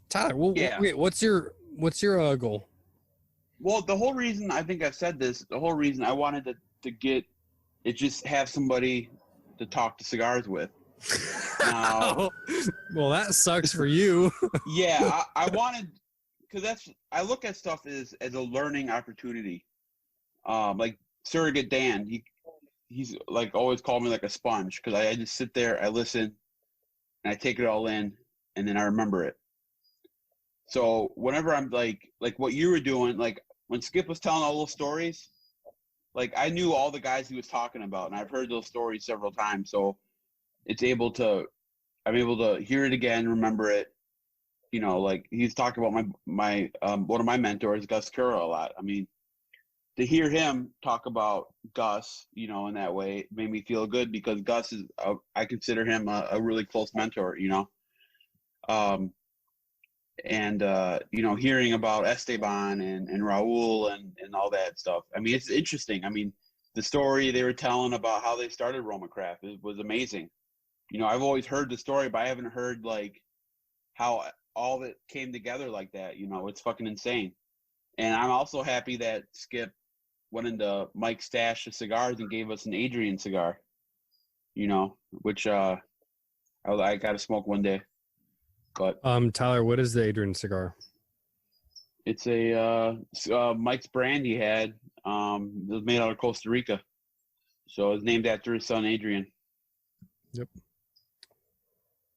Tyler, Yeah. wait, what's your goal? Well, the whole reason I think I've said this, the whole reason I wanted to get it, just have somebody to talk to cigars with. Now, Well, that sucks for you. yeah, I wanted, because I look at stuff as a learning opportunity. Like Surrogate Dan, he's like always called me like a sponge because I just sit there, I listen, and I take it all in, and then I remember it. So whenever I'm like what you were doing, like when Skip was telling all those stories, like I knew all the guys he was talking about, and I've heard those stories several times. So I'm able to hear it again, remember it. You know, like he's talking about my one of my mentors, Gus Cura, a lot. I mean, to hear him talk about Gus, you know, in that way made me feel good because Gus is, I consider him a really close mentor, you know. And you know, hearing about Esteban and Raul and all that stuff. I mean, it's interesting. I mean, the story they were telling about how they started Roma Craft was amazing. You know, I've always heard the story, but I haven't heard like how all of it came together like that. You know, it's fucking insane. And I'm also happy that Skip went into Mike's stash of cigars and gave us an Adrian cigar. You know, which I got to smoke one day. But Tyler, what is the Adrian cigar? it's a Mike's brand he had. It was made out of Costa Rica, so it's named after his son Adrian. Yep.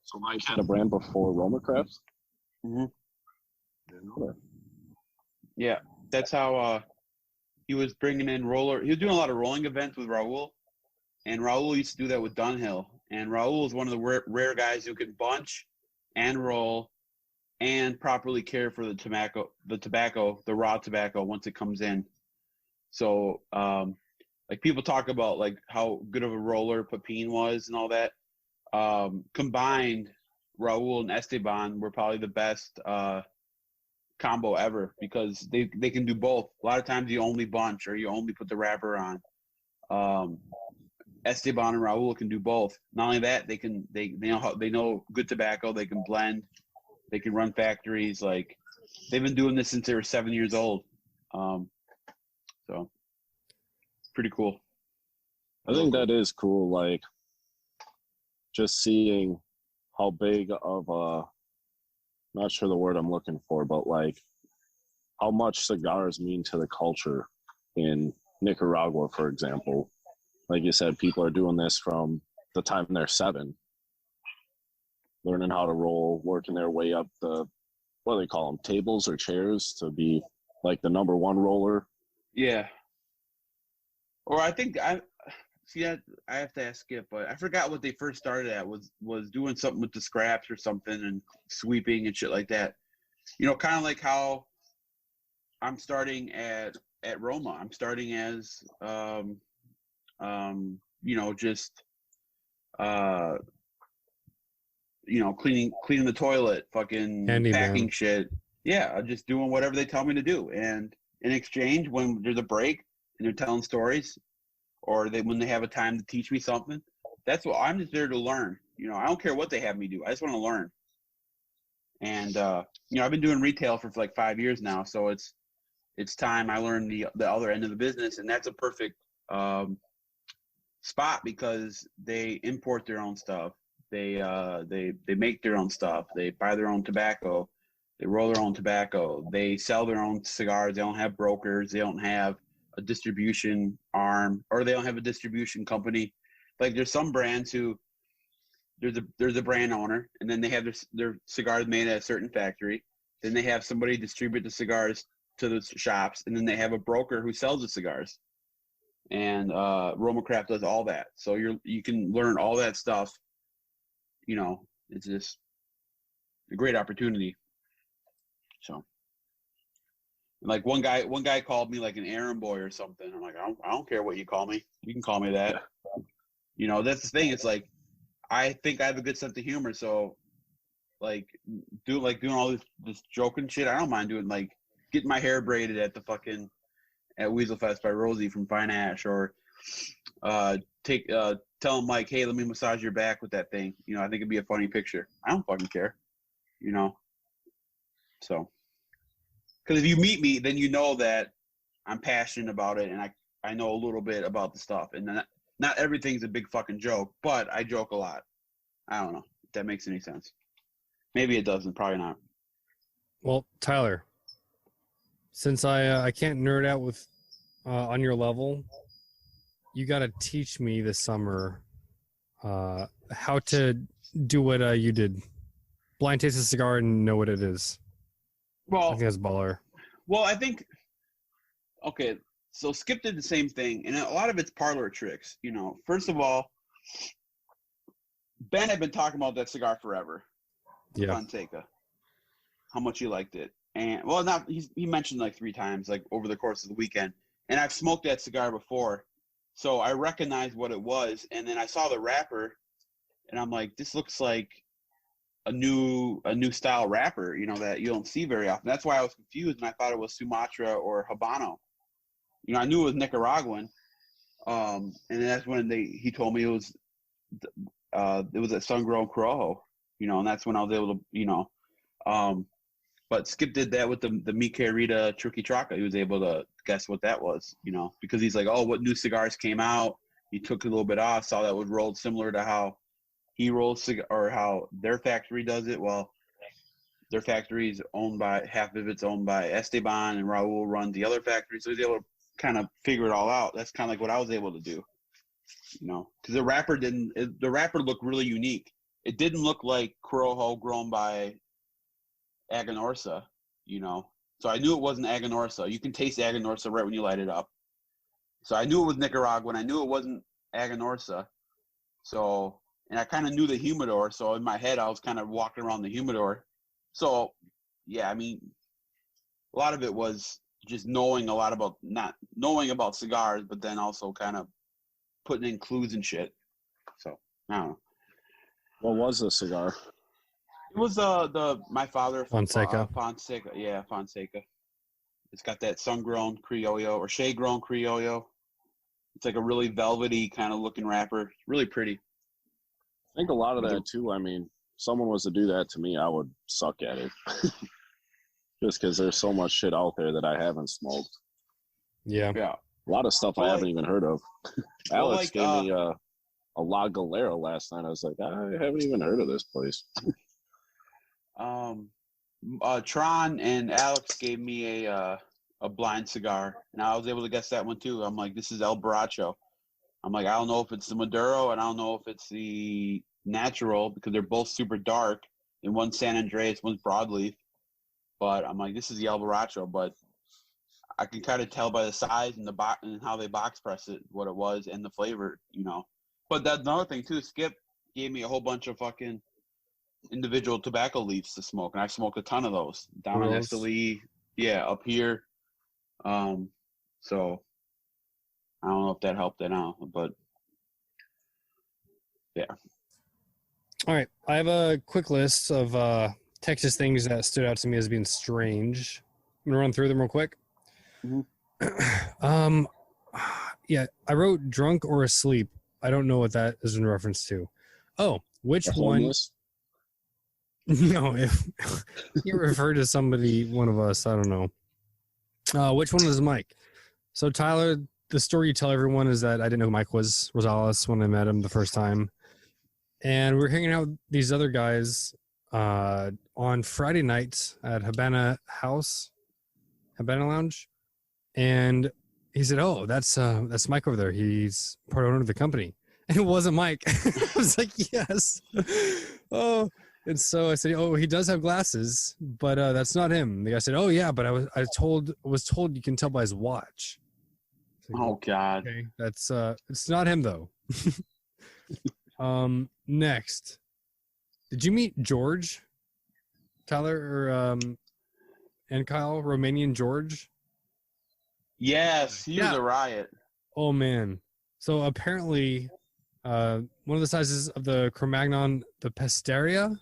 So Mike had a brand before Roma Crafts? Mm-hmm. Didn't know that. Yeah, that's how he was bringing in roller. He was doing a lot of rolling events with Raul, and Raul used to do that with Dunhill. And Raul is one of the rare guys who can bunch and roll and properly care for the raw tobacco once it comes in. So, like people talk about like how good of a roller Pepin was and all that. Combined, Raul and Esteban were probably the best combo ever because they can do both. A lot of times you only bunch or you only put the wrapper on. Esteban and Raul can do both. Not only that, they know good tobacco. They can blend. They can run factories. Like they've been doing this since they were 7 years old. So pretty cool. I think that is cool. Like just seeing how big of a, not sure the word I'm looking for, but like how much cigars mean to the culture in Nicaragua, for example. Like you said, people are doing this from the time they're 7, learning how to roll, working their way up the, what do they call them, tables or chairs to be like the number 1 roller. Yeah. Or I think See that I have to ask Skip, but I forgot what they first started at. Was doing something with the scraps or something and sweeping and shit like that. You know, kind of like how I'm starting at Roma. I'm starting as you know, just you know, cleaning the toilet, fucking packing shit. Yeah, I'm just doing whatever they tell me to do. And in exchange, when there's a break and they're telling stories, or when they have a time to teach me something, that's what I'm just there to learn. You know, I don't care what they have me do. I just want to learn. And you know, I've been doing retail for like 5 years now, so it's time I learn the other end of the business, and that's a perfect spot because they import their own stuff. They make their own stuff. They buy their own tobacco. They roll their own tobacco. They sell their own cigars. They don't have brokers. They don't have a distribution arm, or they don't have a distribution company. Like there's some brands who there's a brand owner, and then they have their cigars made at a certain factory. Then they have somebody distribute the cigars to the shops, and then they have a broker who sells the cigars. And Roma Craft does all that, so you can learn all that stuff. You know, it's just a great opportunity. So, like one guy called me like an errand boy or something. I'm like, I don't care what you call me. You can call me that. You know, that's the thing. It's like, I think I have a good sense of humor, so doing all this joking shit. I don't mind doing, like, getting my hair braided at WeaselFest by Rosie from Fine Ash, or tell him like, hey, let me massage your back with that thing. You know, I think it'd be a funny picture. I don't fucking care. You know, so because if you meet me, then you know that I'm passionate about it, and I know a little bit about the stuff, and then not everything's a big fucking joke, but I joke a lot. I don't know if that makes any sense. Maybe it doesn't. Probably not. Well, Tyler, since I can't nerd out with on your level, you got to teach me this summer how to do what you did. Blind taste a cigar and know what it is. Well, I think that's baller. Well, I think, okay, so Skip did the same thing, and a lot of it's parlor tricks. You know, first of all, Ben had been talking about that cigar forever. Yeah. Fonseca. How much he liked it. And, well, he mentioned like 3 times, like over the course of the weekend. And I've smoked that cigar before, so I recognized what it was. And then I saw the wrapper, and I'm like, this looks like a new style wrapper, you know, that you don't see very often. That's why I was confused, and I thought it was Sumatra or Habano. You know, I knew it was Nicaraguan, and that's when he told me it was a sun-grown Corojo, you know, and that's when I was able to, you know, but Skip did that with the Mi Querida Truqui Traca. He was able to guess what that was, you know, because he's like, oh, what new cigars came out? He took a little bit off, saw that was rolled similar to how he rolls or how their factory does it. Well, their factory is owned by, half of it's owned by Esteban, and Raul runs the other factory. So he's able to kind of figure it all out. That's kind of like what I was able to do, you know, because the wrapper looked really unique. It didn't look like Corojo grown by Aganorsa, you know. So I knew it wasn't Aganorsa. You can taste Aganorsa right when you light it up. So I knew it was Nicaraguan. I knew it wasn't Aganorsa. So, and I kind of knew the humidor. So in my head, I was kind of walking around the humidor. So, yeah, I mean, a lot of it was just knowing a lot about, not knowing about cigars, but then also kind of putting in clues and shit. So, I don't know. What was the cigar? It was my father Fonseca. Fonseca, yeah, Fonseca. It's got that sun-grown Criollo or shade-grown Criollo. It's like a really velvety kind of looking wrapper. It's really pretty. I think a lot of that too. I mean, someone was to do that to me, I would suck at it. Just because there's so much shit out there that I haven't smoked. Yeah. Yeah. A lot of stuff I haven't even heard of. Alex gave me a La Galera last night. I was like, I haven't even heard of this place. Tron and Alex gave me a blind cigar, and I was able to guess that one too. I'm like, this is El Borracho. I'm like, I don't know if it's the Maduro, and I don't know if it's the Natural, because they're both super dark, and one's San Andreas, one's Broadleaf. But I'm like, this is the El Borracho. But I can kind of tell by the size and the box and how they box press it what it was and the flavor, But that's another thing too. Skip gave me a whole bunch of fucking individual tobacco leaves to smoke, and I smoked a ton of those down in SLE, up here. So I don't know if that helped it out, but yeah. All right, I have a quick list of Texas things that stood out to me as being strange. I'm gonna run through them real quick. Mm-hmm. Yeah, I wrote drunk or asleep. I don't know what that is in reference to. Oh, which one? No, if you refer to somebody, one of us, I don't know. Which one was Mike? So Tyler, the story you tell everyone is that I didn't know who Mike was, Rosales, when I met him the first time. And we were hanging out with these other guys on Friday night at Habana Lounge. And he said, "Oh, that's Mike over there. He's part owner of the company." And it wasn't Mike. I was like, "Yes." Oh, and so I said, "Oh, he does have glasses, but that's not him." The guy said, "Oh yeah, but I was told you can tell by his watch." Like, oh God. Okay, that's it's not him though. Next, did you meet George, Tyler, or and Kyle, Romanian George? Yes, he was a riot. Oh man! So apparently, one of the sizes of the Cro-Magnon, the Pesteria,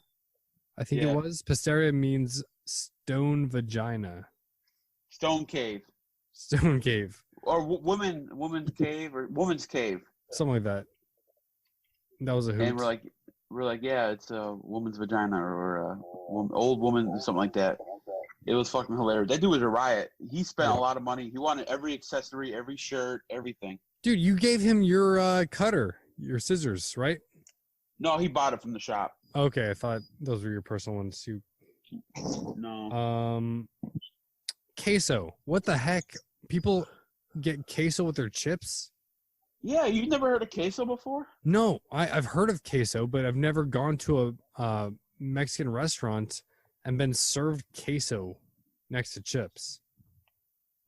I think it was. Pesteria means stone vagina. Stone cave. Stone cave. Or woman's cave, or woman's cave. Something like that. That was a hoot. And we're like, yeah, it's a woman's vagina or a old woman, something like that. It was fucking hilarious. That dude was a riot. He spent a lot of money. He wanted every accessory, every shirt, everything. Dude, you gave him your cutter, your scissors, right? No, he bought it from the shop. Okay, I thought those were your personal ones. No. Queso. What the heck? People get queso with their chips? Yeah, you've never heard of queso before? No, I've heard of queso, but I've never gone to a Mexican restaurant and been served queso next to chips.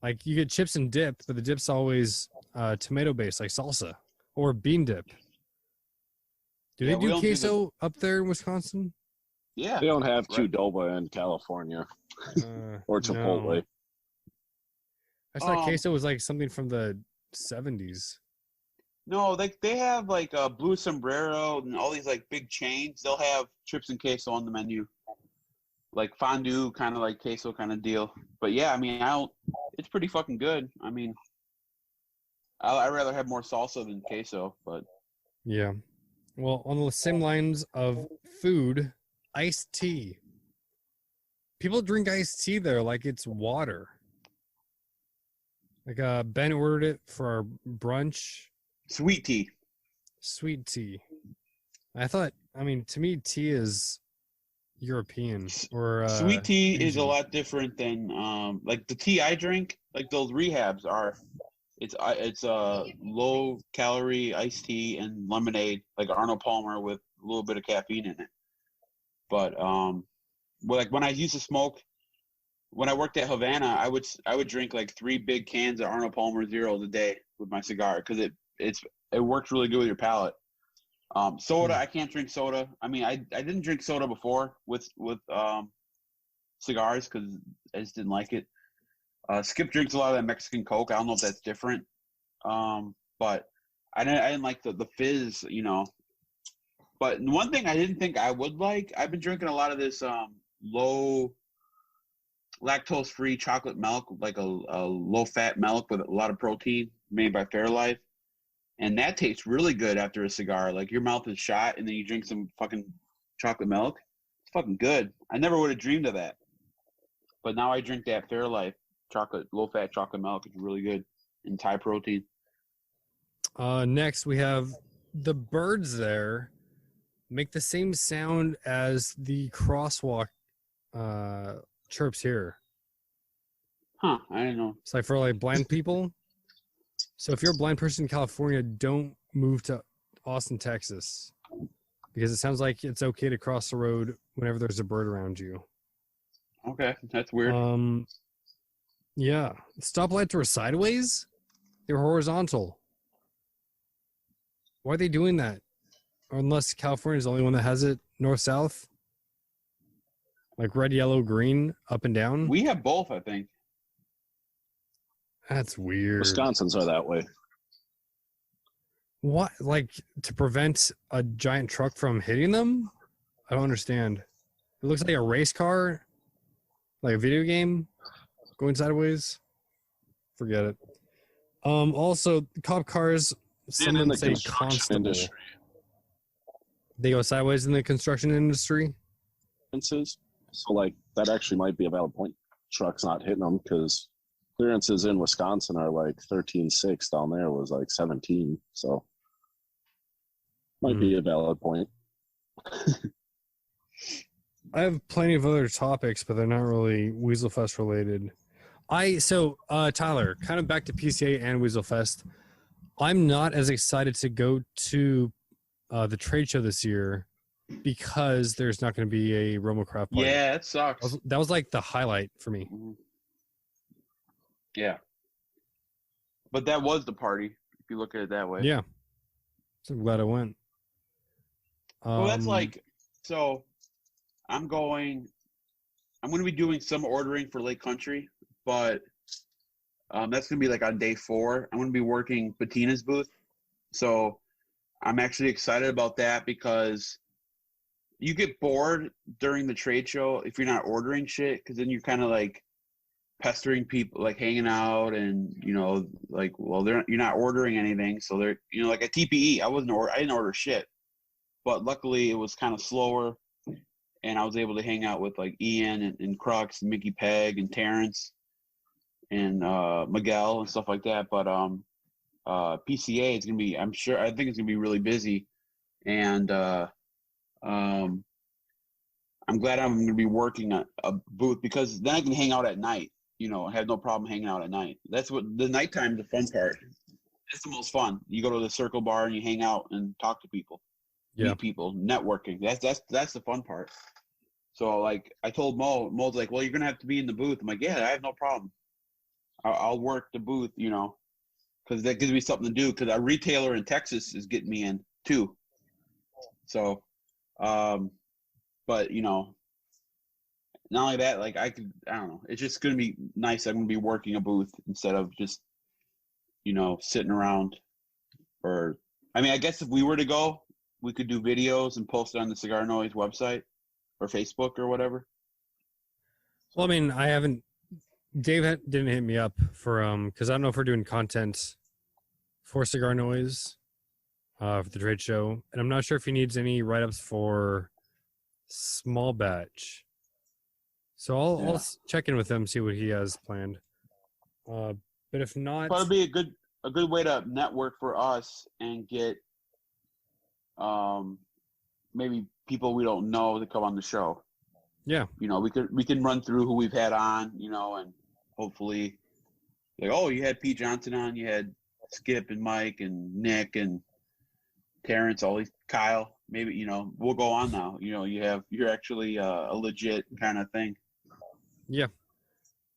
Like, you get chips and dip, but the dip's always tomato-based, like salsa, or bean dip. Do they do queso up there in Wisconsin? Yeah. They don't have Qdoba in California. Or Chipotle. No. I thought queso was like something from the 70s. No, they have like Blue Sombrero and all these like big chains. They'll have chips and queso on the menu. Like fondue, kind of like queso kind of deal. But yeah, I mean, it's pretty fucking good. I mean, I'd rather have more salsa than queso, but. Yeah. Well, on the same lines of food, iced tea. People drink iced tea there like it's water. Like Ben ordered it for our brunch. Sweet tea. Sweet tea. To me, tea is European or sweet tea Asian. is a lot different than like the tea I drink. Like those rehabs are, it's a low calorie iced tea and lemonade, like Arnold Palmer with a little bit of caffeine in it. But like when I used to smoke, when I worked at Havana, I would drink like 3 big cans of Arnold Palmer Zeros a day with my cigar because it works really good with your palate. Soda, I can't drink soda. I mean, I didn't drink soda before with cigars because I just didn't like it. Skip drinks a lot of that Mexican Coke. I don't know if that's different, but I didn't like the fizz, But one thing I didn't think I would like, I've been drinking a lot of this low lactose-free chocolate milk, like a low-fat milk with a lot of protein made by Fairlife. And that tastes really good after a cigar. Like your mouth is shot and then you drink some fucking chocolate milk. It's fucking good. I never would have dreamed of that. But now I drink that Fairlife low-fat chocolate milk. It's really good and high protein. Next, we have the birds there make the same sound as the crosswalk chirps here. Huh, I don't know. It's like for like blind people. So if you're a blind person in California, don't move to Austin, Texas, because it sounds like it's okay to cross the road whenever there's a bird around you. Okay, that's weird. Yeah. Stoplights were sideways? They were horizontal. Why are they doing that? Or unless California is the only one that has it north-south? Like red, yellow, green, up and down? We have both, I think. That's weird. Wisconsin's are that way. What? Like to prevent a giant truck from hitting them? I don't understand. It looks like a race car, like a video game going sideways. Forget it. Also, cop cars, some of them say constable. Industry. They go sideways in the construction industry. So, like, that actually might be a valid point. Trucks not hitting them because clearances in Wisconsin are like 13.6. Down there was like 17. So, might be a valid point. I have plenty of other topics, but they're not really WeaselFest related. Tyler, kind of back to PCA and WeaselFest. I'm not as excited to go to the trade show this year because there's not going to be a Romocraft party. Yeah, it sucks. That was like the highlight for me. Yeah. But that was the party, if you look at it that way. Yeah. So I'm glad I went. Well, that's like, so I'm going to be doing some ordering for Lake Country, but that's going to be like on day 4. I'm going to be working Patina's booth. So I'm actually excited about that because you get bored during the trade show if you're not ordering shit, because then you're kind of like pestering people, like hanging out, and like, well, you're not ordering anything, so they're like a TPE. I didn't order shit, but luckily it was kind of slower, and I was able to hang out with like Ian and Crux and Mickey Peg and Terrence and Miguel and stuff like that. But PCA is gonna be, I think it's gonna be really busy, and I'm glad I'm gonna be working a booth because then I can hang out at night. I have no problem hanging out at night. That's what the nighttime, the fun part. It's the most fun. You go to the Circle Bar and you hang out and talk to people, meet people, networking. That's the fun part. So like I told Mo's like, well, you're gonna have to be in the booth. I'm like, yeah, I have no problem. I'll work the booth, because that gives me something to do. Because a retailer in Texas is getting me in too. So, but not only that, like I don't know. It's just gonna be nice. I'm gonna be working a booth instead of just, sitting around. I guess if we were to go, we could do videos and post it on the CigarNoise website or Facebook or whatever. Well, I mean, Dave didn't hit me up for because I don't know if we're doing content for CigarNoise for the trade show, and I'm not sure if he needs any write-ups for small batch. So I'll check in with him, see what he has planned. But if not, probably be a good way to network for us and get maybe people we don't know to come on the show. Yeah. We can run through who we've had on, and hopefully, like, oh, you had Pete Johnson on, you had Skip and Mike and Nick and Terrence, Kyle. Maybe we'll go on now. You're actually a legit kind of thing. Yeah.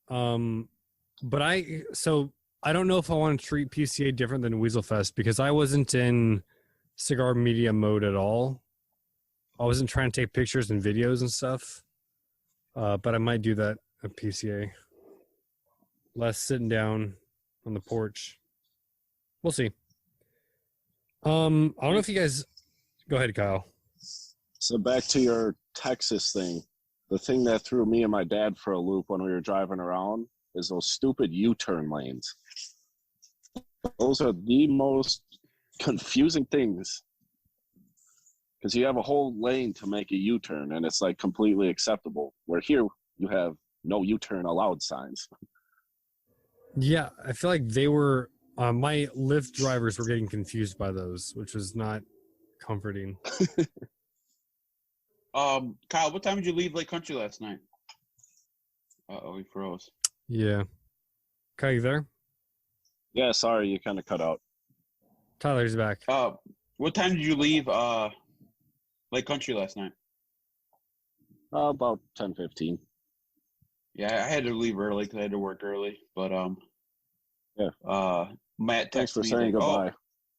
But I don't know if I want to treat PCA different than WeaselFest because I wasn't in cigar media mode at all. I wasn't trying to take pictures and videos and stuff. But I might do that at PCA. Less sitting down on the porch. We'll see. I don't know if you guys go ahead, Kyle. So back to your Texas thing. The thing that threw me and my dad for a loop when we were driving around is those stupid U-turn lanes. Those are the most confusing things. Because you have a whole lane to make a U-turn, and it's like completely acceptable. Where here, you have no U-turn allowed signs. Yeah, I feel like they were, my Lyft drivers were getting confused by those, which was not comforting. Kyle, what time did you leave Lake Country last night? Uh-oh, he froze. Yeah. Kyle, you there? Yeah, sorry, you kind of cut out. Tyler's back. What time did you leave Lake Country last night? About 10:15. Yeah, I had to leave early because I had to work early. But Matt Thanks texted for me saying like, goodbye. "Oh,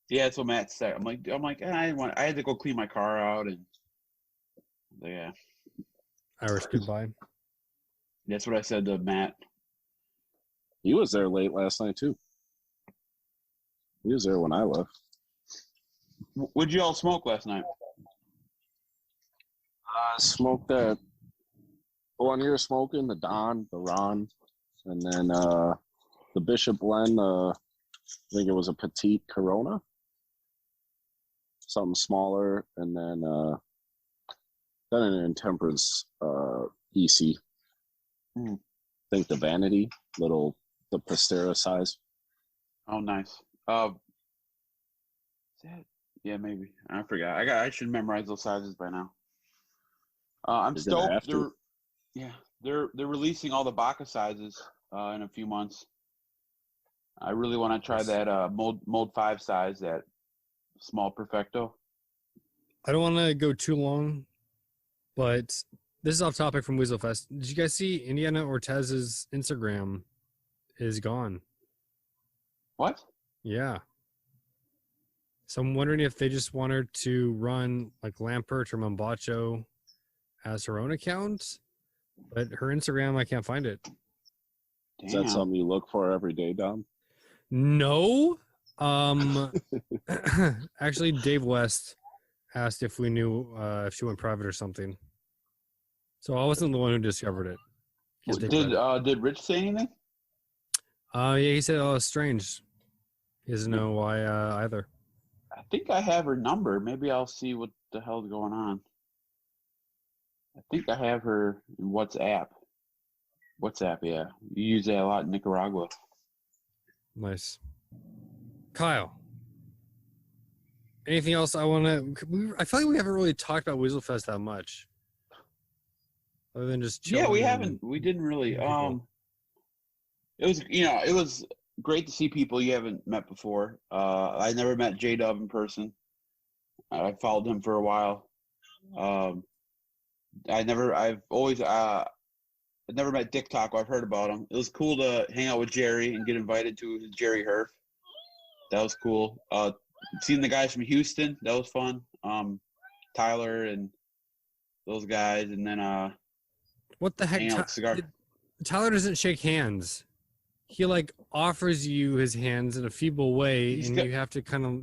yeah." That's what Matt said. I'm like, I had to go clean my car out, and yeah, Irish goodbye. that's what I said to Matt. He was there late last night too. He was there when I left. What'd you all smoke last night? I smoked that one you're smoking, the Don, the Ron, and then the Bishop blend. I think it was a petite Corona, something smaller, and then an intemperance EC. Hmm. I think the Vanity, the Pastera size. Oh, nice. Is that, yeah, maybe. I forgot. I should memorize those sizes by now. I'm You're gonna have stoked. to. They're releasing all the Baca sizes in a few months. I really want to try that mold 5 size, that small perfecto. I don't want to go too long, but this is off topic from WeaselFest. Did you guys see Indiana Ortez's Instagram is gone? What? Yeah. So I'm wondering if they just want her to run like Lampert or Mombacho as her own account, but her Instagram, I can't find it. Damn. Is that something you look for every day, Dom? No. Actually, Dave West asked if we knew if she went private or something. So I wasn't the one who discovered it. Did Rich say anything? Yeah, he said, "Oh, it's strange." He doesn't know why either. I think I have her number. Maybe I'll see what the hell's going on. I think I have her in WhatsApp. WhatsApp, yeah. You use that a lot in Nicaragua. Nice. Kyle, anything else I want to... I feel like we haven't really talked about WeaselFest that much. Other than just chilling. Yeah, we haven't. We didn't really. It was great to see people you haven't met before. I never met J-Dub in person. I followed him for a while. I've never met Dick Taco. I've heard about him. It was cool to hang out with Jerry and get invited to his Jerry Herf. That was cool. Seeing the guys from Houston, that was fun. Tyler and those guys, and then what the heck? Tyler doesn't shake hands. He like offers you his hands in a feeble way, you have to kind of.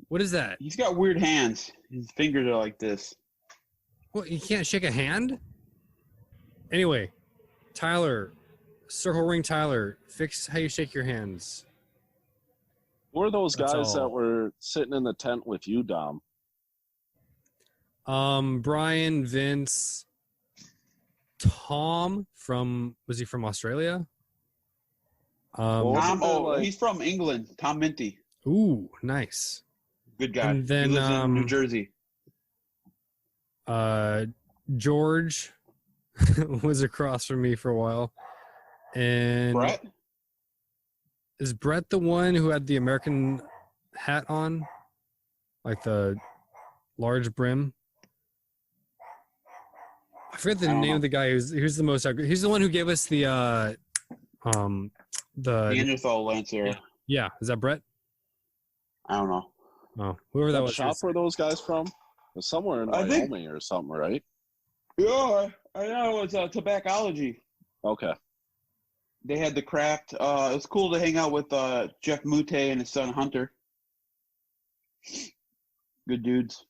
What is that? He's got weird hands. His fingers are like this. What? You can't shake a hand? Anyway, Tyler, circle ring Tyler, fix how you shake your hands. Who are those guys that were sitting in the tent with you, Dom? Brian, Vince, Tom was he from Australia? Tom, he's from England. Tom Minty. Ooh, nice. Good guy. And then, he lives in New Jersey. George was across from me for a while. And Brett? Is Brett the one who had the American hat on? Like the large brim? I forget the name of the guy who's the most... He's the one who gave us the Neanderthal Lancer. Yeah. Is that Brett? I don't know. Oh, whoever that was. Shop where those guys from? Somewhere in Wyoming or something, right? Yeah, I know. It's Tobaccology. Okay. They had the craft. It was cool to hang out with Jeff Mute and his son Hunter. Good dudes.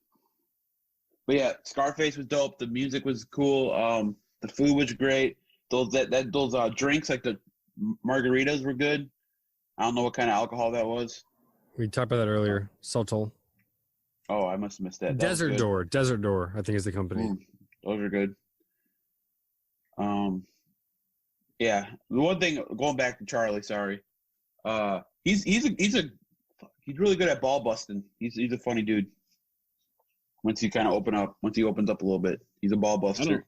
But yeah, Scarface was dope. The music was cool. The food was great. Those drinks, like the margaritas, were good. I don't know what kind of alcohol that was. We talked about that earlier. Sotol. Oh, I must have missed that. Desert Door, I think is the company. Those are good. Yeah. The one thing, going back to Charlie, sorry. He's really good at ball busting. He's a funny dude. Once he opens up a little bit, he's a ball buster.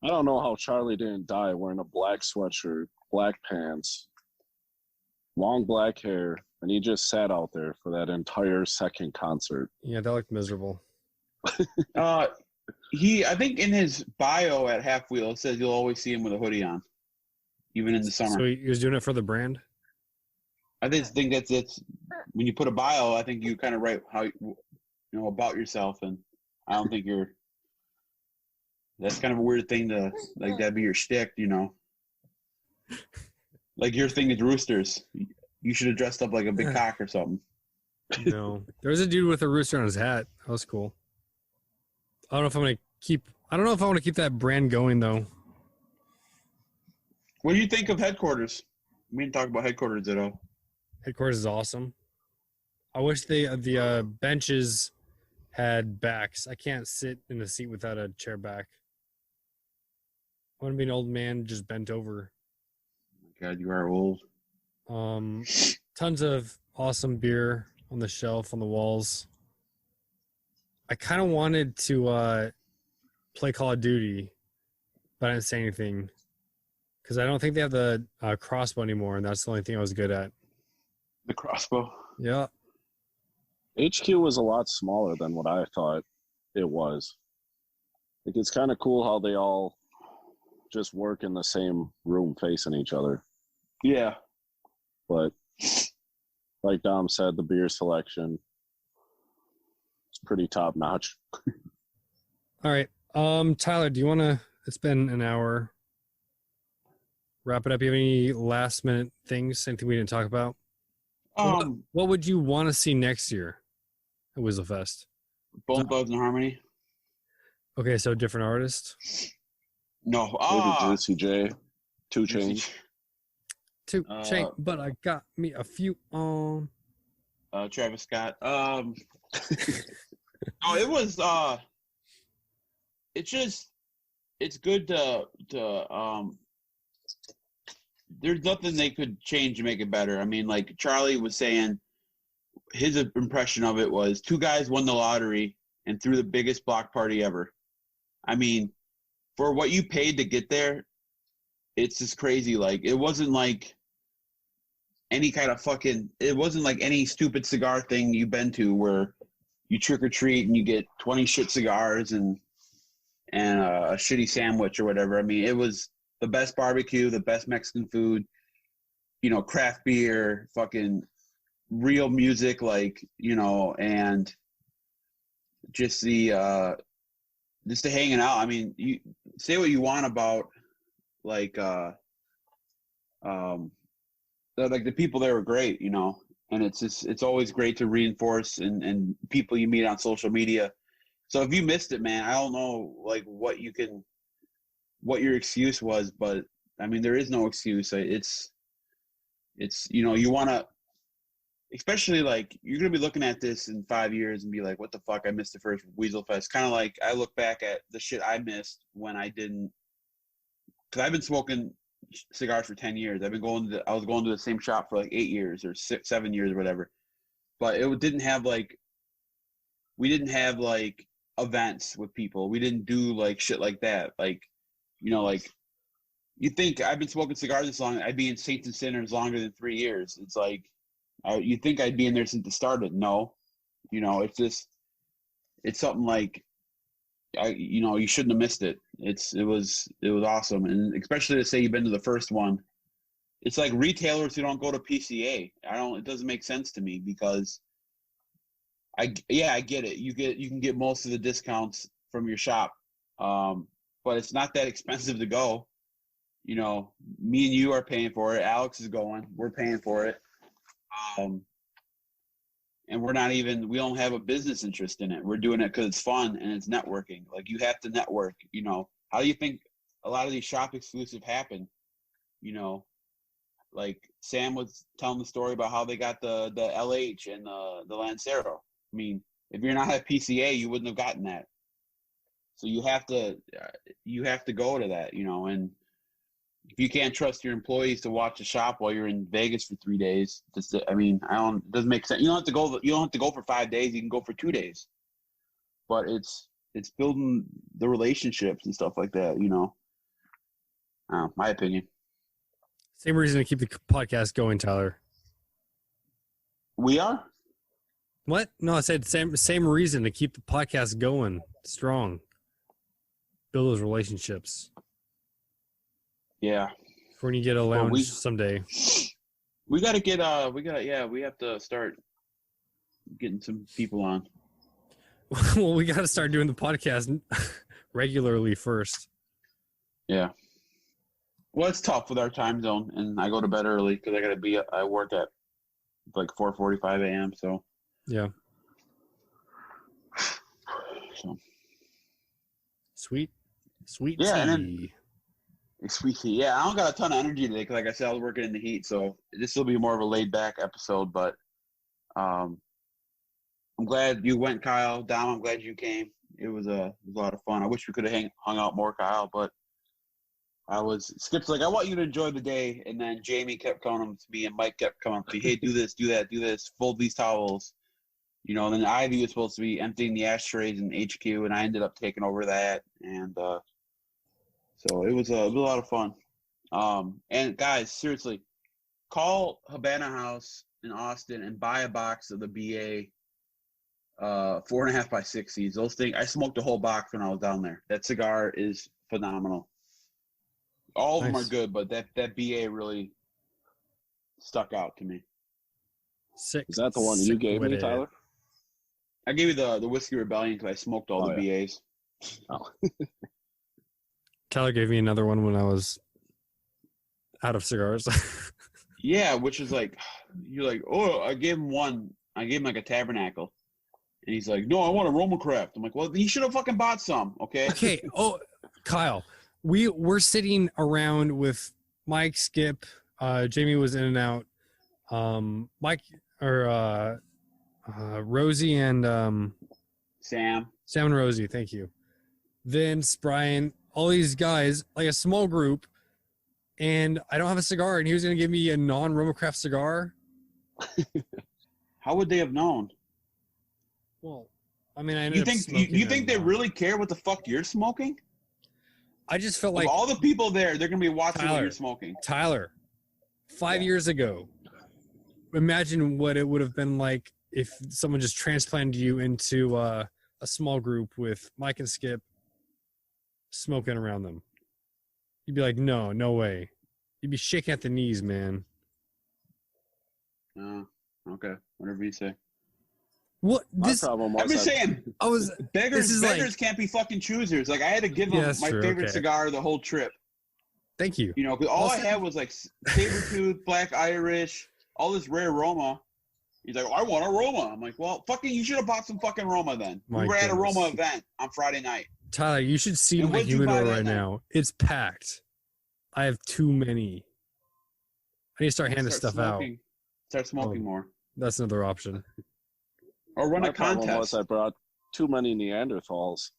I don't know how Charlie didn't die wearing a black sweatshirt, black pants, long black hair, and he just sat out there for that entire second concert. Yeah, that looked miserable. I think in his bio at Half Wheel, it says you'll always see him with a hoodie on, even in the summer. So he was doing it for the brand? I just think that's when you put a bio, I think you kind of write how about yourself, and I don't think that's kind of a weird thing to like that be your shtick, Like your thing is roosters. You should have dressed up like a big cock or something. No, there was a dude with a rooster on his hat. That was cool. I don't know if I want to keep that brand going though. What do you think of headquarters? We didn't talk about headquarters at all. Headquarters is awesome. I wish the benches had backs. I can't sit in a seat without a chair back. I want to be an old man just bent over. Oh my God, you are old. Tons of awesome beer on the shelf, on the walls. I kind of wanted to play Call of Duty, but I didn't say anything because I don't think they have the crossbow anymore, and that's the only thing I was good at. The crossbow. Yeah. HQ was a lot smaller than what I thought it was. Like, it's kind of cool how they all just work in the same room facing each other. Yeah. But like Dom said, the beer selection is pretty top notch. All right. Tyler, do you want to, it's been an hour. Wrap it up. You have any last minute things? Anything we didn't talk about? What would you want to see next year at WeaselFest? Bone Thugs and Harmony. Okay, so different artists. No. Maybe Juicy J, 2 Chainz. But I got me a few on. Travis Scott. It was. It's good to. There's nothing they could change to make it better. I mean, like Charlie was saying, his impression of it was 2 guys won the lottery and threw the biggest block party ever. I mean, for what you paid to get there, it's just crazy. Like, it wasn't like any kind of it wasn't like any stupid cigar thing you've been to where you trick or treat and you get 20 shit cigars and a shitty sandwich or whatever. I mean, it was the best barbecue, the best Mexican food, craft beer, fucking real music, like, and just the hanging out. I mean, you say what you want about like the people there were great, and it's always great to reinforce and people you meet on social media. So if you missed it, man, I don't know like what your excuse was, but I mean, there is no excuse. It's you want to, especially like you're going to be looking at this in 5 years and be like, what the fuck? I missed the first WeaselFest. Kind of like I look back at the shit I missed when I didn't, because I've been smoking cigars for 10 years. I was going to the same shop for like 8 years or 7 years or whatever, but we didn't have like events with people. We didn't do like shit like that. Like, like you think I've been smoking cigars this long, I'd be in Saints and Sinners longer than 3 years. It's like, you think I'd be in there since it started. No, it's something like, you shouldn't have missed it. It was awesome. And especially to say you've been to the first one, it's like retailers who don't go to PCA. It doesn't make sense to me because I get it. You can get most of the discounts from your shop. But it's not that expensive to go. Me and you are paying for it. Alex is going. We're paying for it. And we don't have a business interest in it. We're doing it because it's fun and it's networking. Like, you have to network. How do you think a lot of these shop exclusive happen? Like Sam was telling the story about how they got the LH and the Lancero. I mean, if you're not at PCA, you wouldn't have gotten that. So you have to go to that, and if you can't trust your employees to watch a shop while you're in Vegas for 3 days, it doesn't make sense. You don't have to go for 5 days. You can go for 2 days, but it's building the relationships and stuff like that, my opinion. Same reason to keep the podcast going, Tyler. We are? What? No, I said same reason to keep the podcast going strong. build those relationships Yeah. for when you get a Well, lounge someday. We have to start getting some people on. Well, we got to start doing the podcast regularly first. Yeah. Well, it's tough with our time zone, and I go to bed early because I work at like 4:45 a.m. So Yeah. So Sweet Yeah, and tea. sweet tea. Yeah, I don't got a ton of energy today because, like I said, I was working in the heat. So this will be more of a laid back episode. But I'm glad you went, Kyle. Dom, I'm glad you came. It was a lot of fun. I wish we could have hung out more, Kyle, but Skip's like, I want you to enjoy the day. And then Jamie kept coming to me and Mike kept coming up to me, hey, do this, do that, do this, fold these towels. You know, and then Ivy was supposed to be emptying the ashtrays in HQ, and I ended up taking over that. And so it was a lot of fun. And guys, seriously, call Habana House in Austin and buy a box of the BA 4.5 by 60s. Those things, I smoked a whole box when I was down there. That cigar is phenomenal. All of them are good, but that BA really stuck out to me. Sick. Is that the one you gave me, Tyler? I gave you the Whiskey Rebellion because I smoked all the BAs. Oh. Tyler gave me another one when I was out of cigars. Yeah, which is like, you're like, oh, I gave him one. I gave him like a Tabernacle. And he's like, no, I want a Roma Craft. I'm like, well, you should have fucking bought some, okay? Okay. Oh, Kyle, we're sitting around with Mike, Skip, Jamie was in and out. Mike or Rosie and Sam and Rosie, thank you. Vince, Brian, all these guys, like a small group, and I don't have a cigar, and he was gonna give me a non-Roma Craft cigar. How would they have known? Well, I mean, I You think they really care what the fuck you're smoking? I just felt like all the people there, they're gonna be watching what you're smoking. Tyler, 5 years ago, imagine what it would have been like if someone just transplanted you into a small group with Mike and Skip smoking around them. You'd be like, no way. You'd be shaking at the knees, man. Okay, whatever you say. What My problem was I'm just saying. Beggars can't be fucking choosers. Like I had to give them my favorite cigar the whole trip. Thank you. You know, because all I had was like Sabertooth, Black Irish, all this rare Roma. He's like, I want a Roma. I'm like, well, fucking, you should have bought some fucking Roma then. We were at a Roma event on Friday night. Tyler, you should see my humidor right now. It's packed. I have too many. I need to start handing stuff out. Start smoking more. That's another option. Or run a contest. Problem was I brought too many Neanderthals.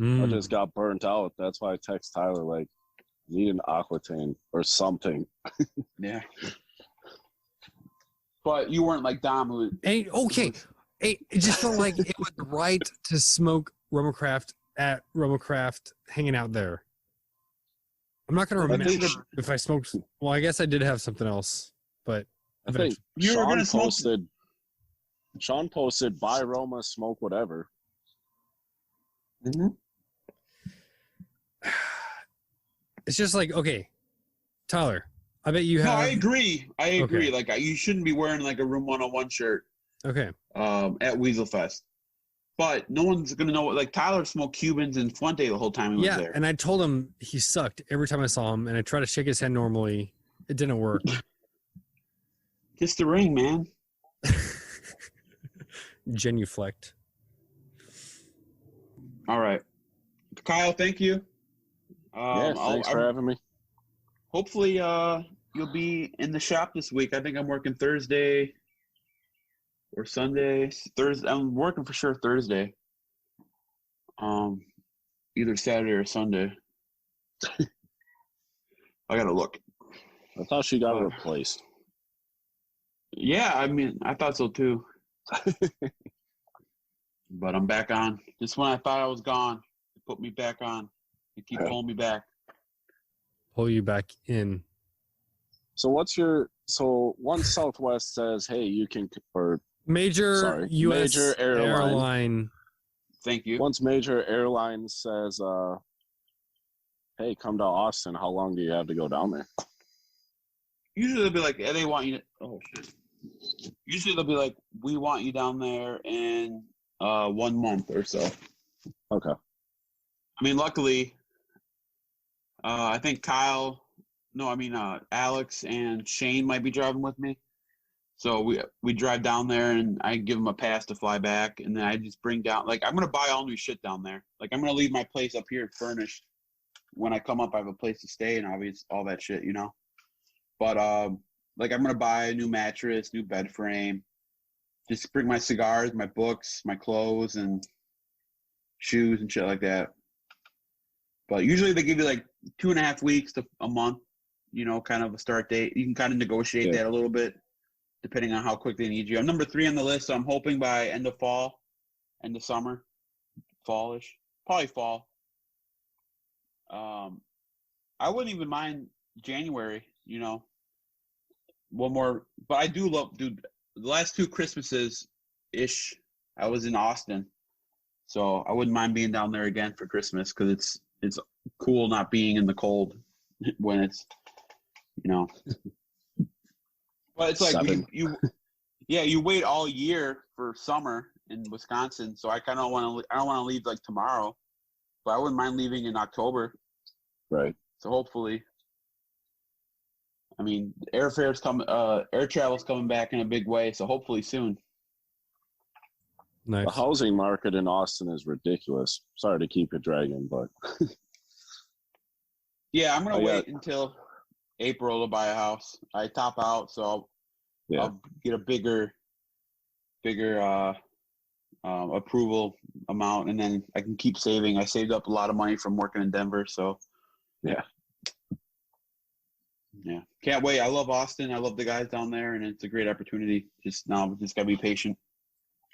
I just got burnt out. That's why I text Tyler, like, need an Aquitaine or something. Yeah. But you weren't like Dom who... Hey, okay. Hey, it just felt like it was right to smoke Roma Craft at Roma Craft hanging out there. I'm not going to remember if I smoked... Well, I guess I did have something else, but... I think you were going to smoke... Sean posted, buy Roma, smoke whatever. Mm-hmm. It's just like, okay, Tyler, I bet you have... No, I agree. Okay. Like, you shouldn't be wearing, like, a Room 101 shirt. Okay. At WeaselFest. But no one's going to know. Like, Tyler smoked Cubans and Fuente the whole time he was there. Yeah, and I told him he sucked every time I saw him, and I tried to shake his hand normally. It didn't work. Kiss the ring, man. Genuflect. All right. Kyle, thank you. Thanks for having me. Hopefully you'll be in the shop this week. I think I'm working Thursday or Sunday. Thursday. I'm working for sure Thursday. Either Saturday or Sunday. I gotta look. I thought she got replaced. Yeah, I mean, I thought so too. But I'm back on. Just when I thought I was gone, they put me back on. They keep pulling me back. Pull you back in. So once Southwest says, hey, you can, or major U.S. major airline. Thank you. Once major airline says, hey, come to Austin. How long do you have to go down there? Usually they'll be like, they want you to, oh shit. Usually they'll be like, we want you down there in 1 month or so. Okay. I mean, luckily, I think Alex and Shane might be driving with me. So we drive down there and I give them a pass to fly back, and then I just bring down, like, I'm gonna buy all new shit down there. Like, I'm gonna leave my place up here furnished. When I come up, I have a place to stay and obviously all that shit, you know. But like, I'm gonna buy a new mattress, new bed frame. Just bring my cigars, my books, my clothes, and shoes and shit like that. But usually they give you like 2.5 weeks to a month, you know, kind of a start date. You can kind of negotiate that a little bit, depending on how quick they need you. I'm number 3 on the list, so I'm hoping by end of summer, fallish, probably fall. I wouldn't even mind January, you know. One more, but I do love, dude. The last 2 Christmases ish, I was in Austin, so I wouldn't mind being down there again for Christmas because it's cool not being in the cold when it's, you know. But it's like you wait all year for summer in Wisconsin, so I kind of want to. I don't want to leave like tomorrow, but I wouldn't mind leaving in October. Right. So hopefully, I mean, air travel's coming back in a big way, so hopefully soon. Nice. The housing market in Austin is ridiculous. Sorry to keep it dragging, but yeah, I'm gonna wait until April to buy a house. I top out, so I'll get a bigger approval amount, and then I can keep saving. I saved up a lot of money from working in Denver, so yeah, can't wait. I love Austin. I love the guys down there, and it's a great opportunity. Just gotta be patient.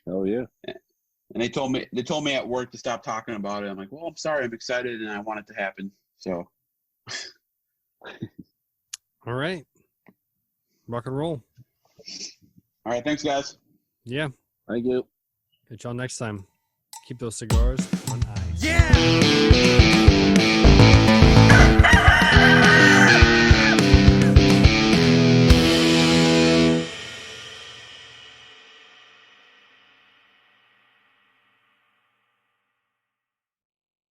Hell yeah. And they told me at work to stop talking about it. I'm like, well, I'm sorry. I'm excited, and I want it to happen. So. All right. Rock and roll. All right. Thanks, guys. Yeah. Thank you. Catch y'all next time. Keep those cigars on ice. Yeah!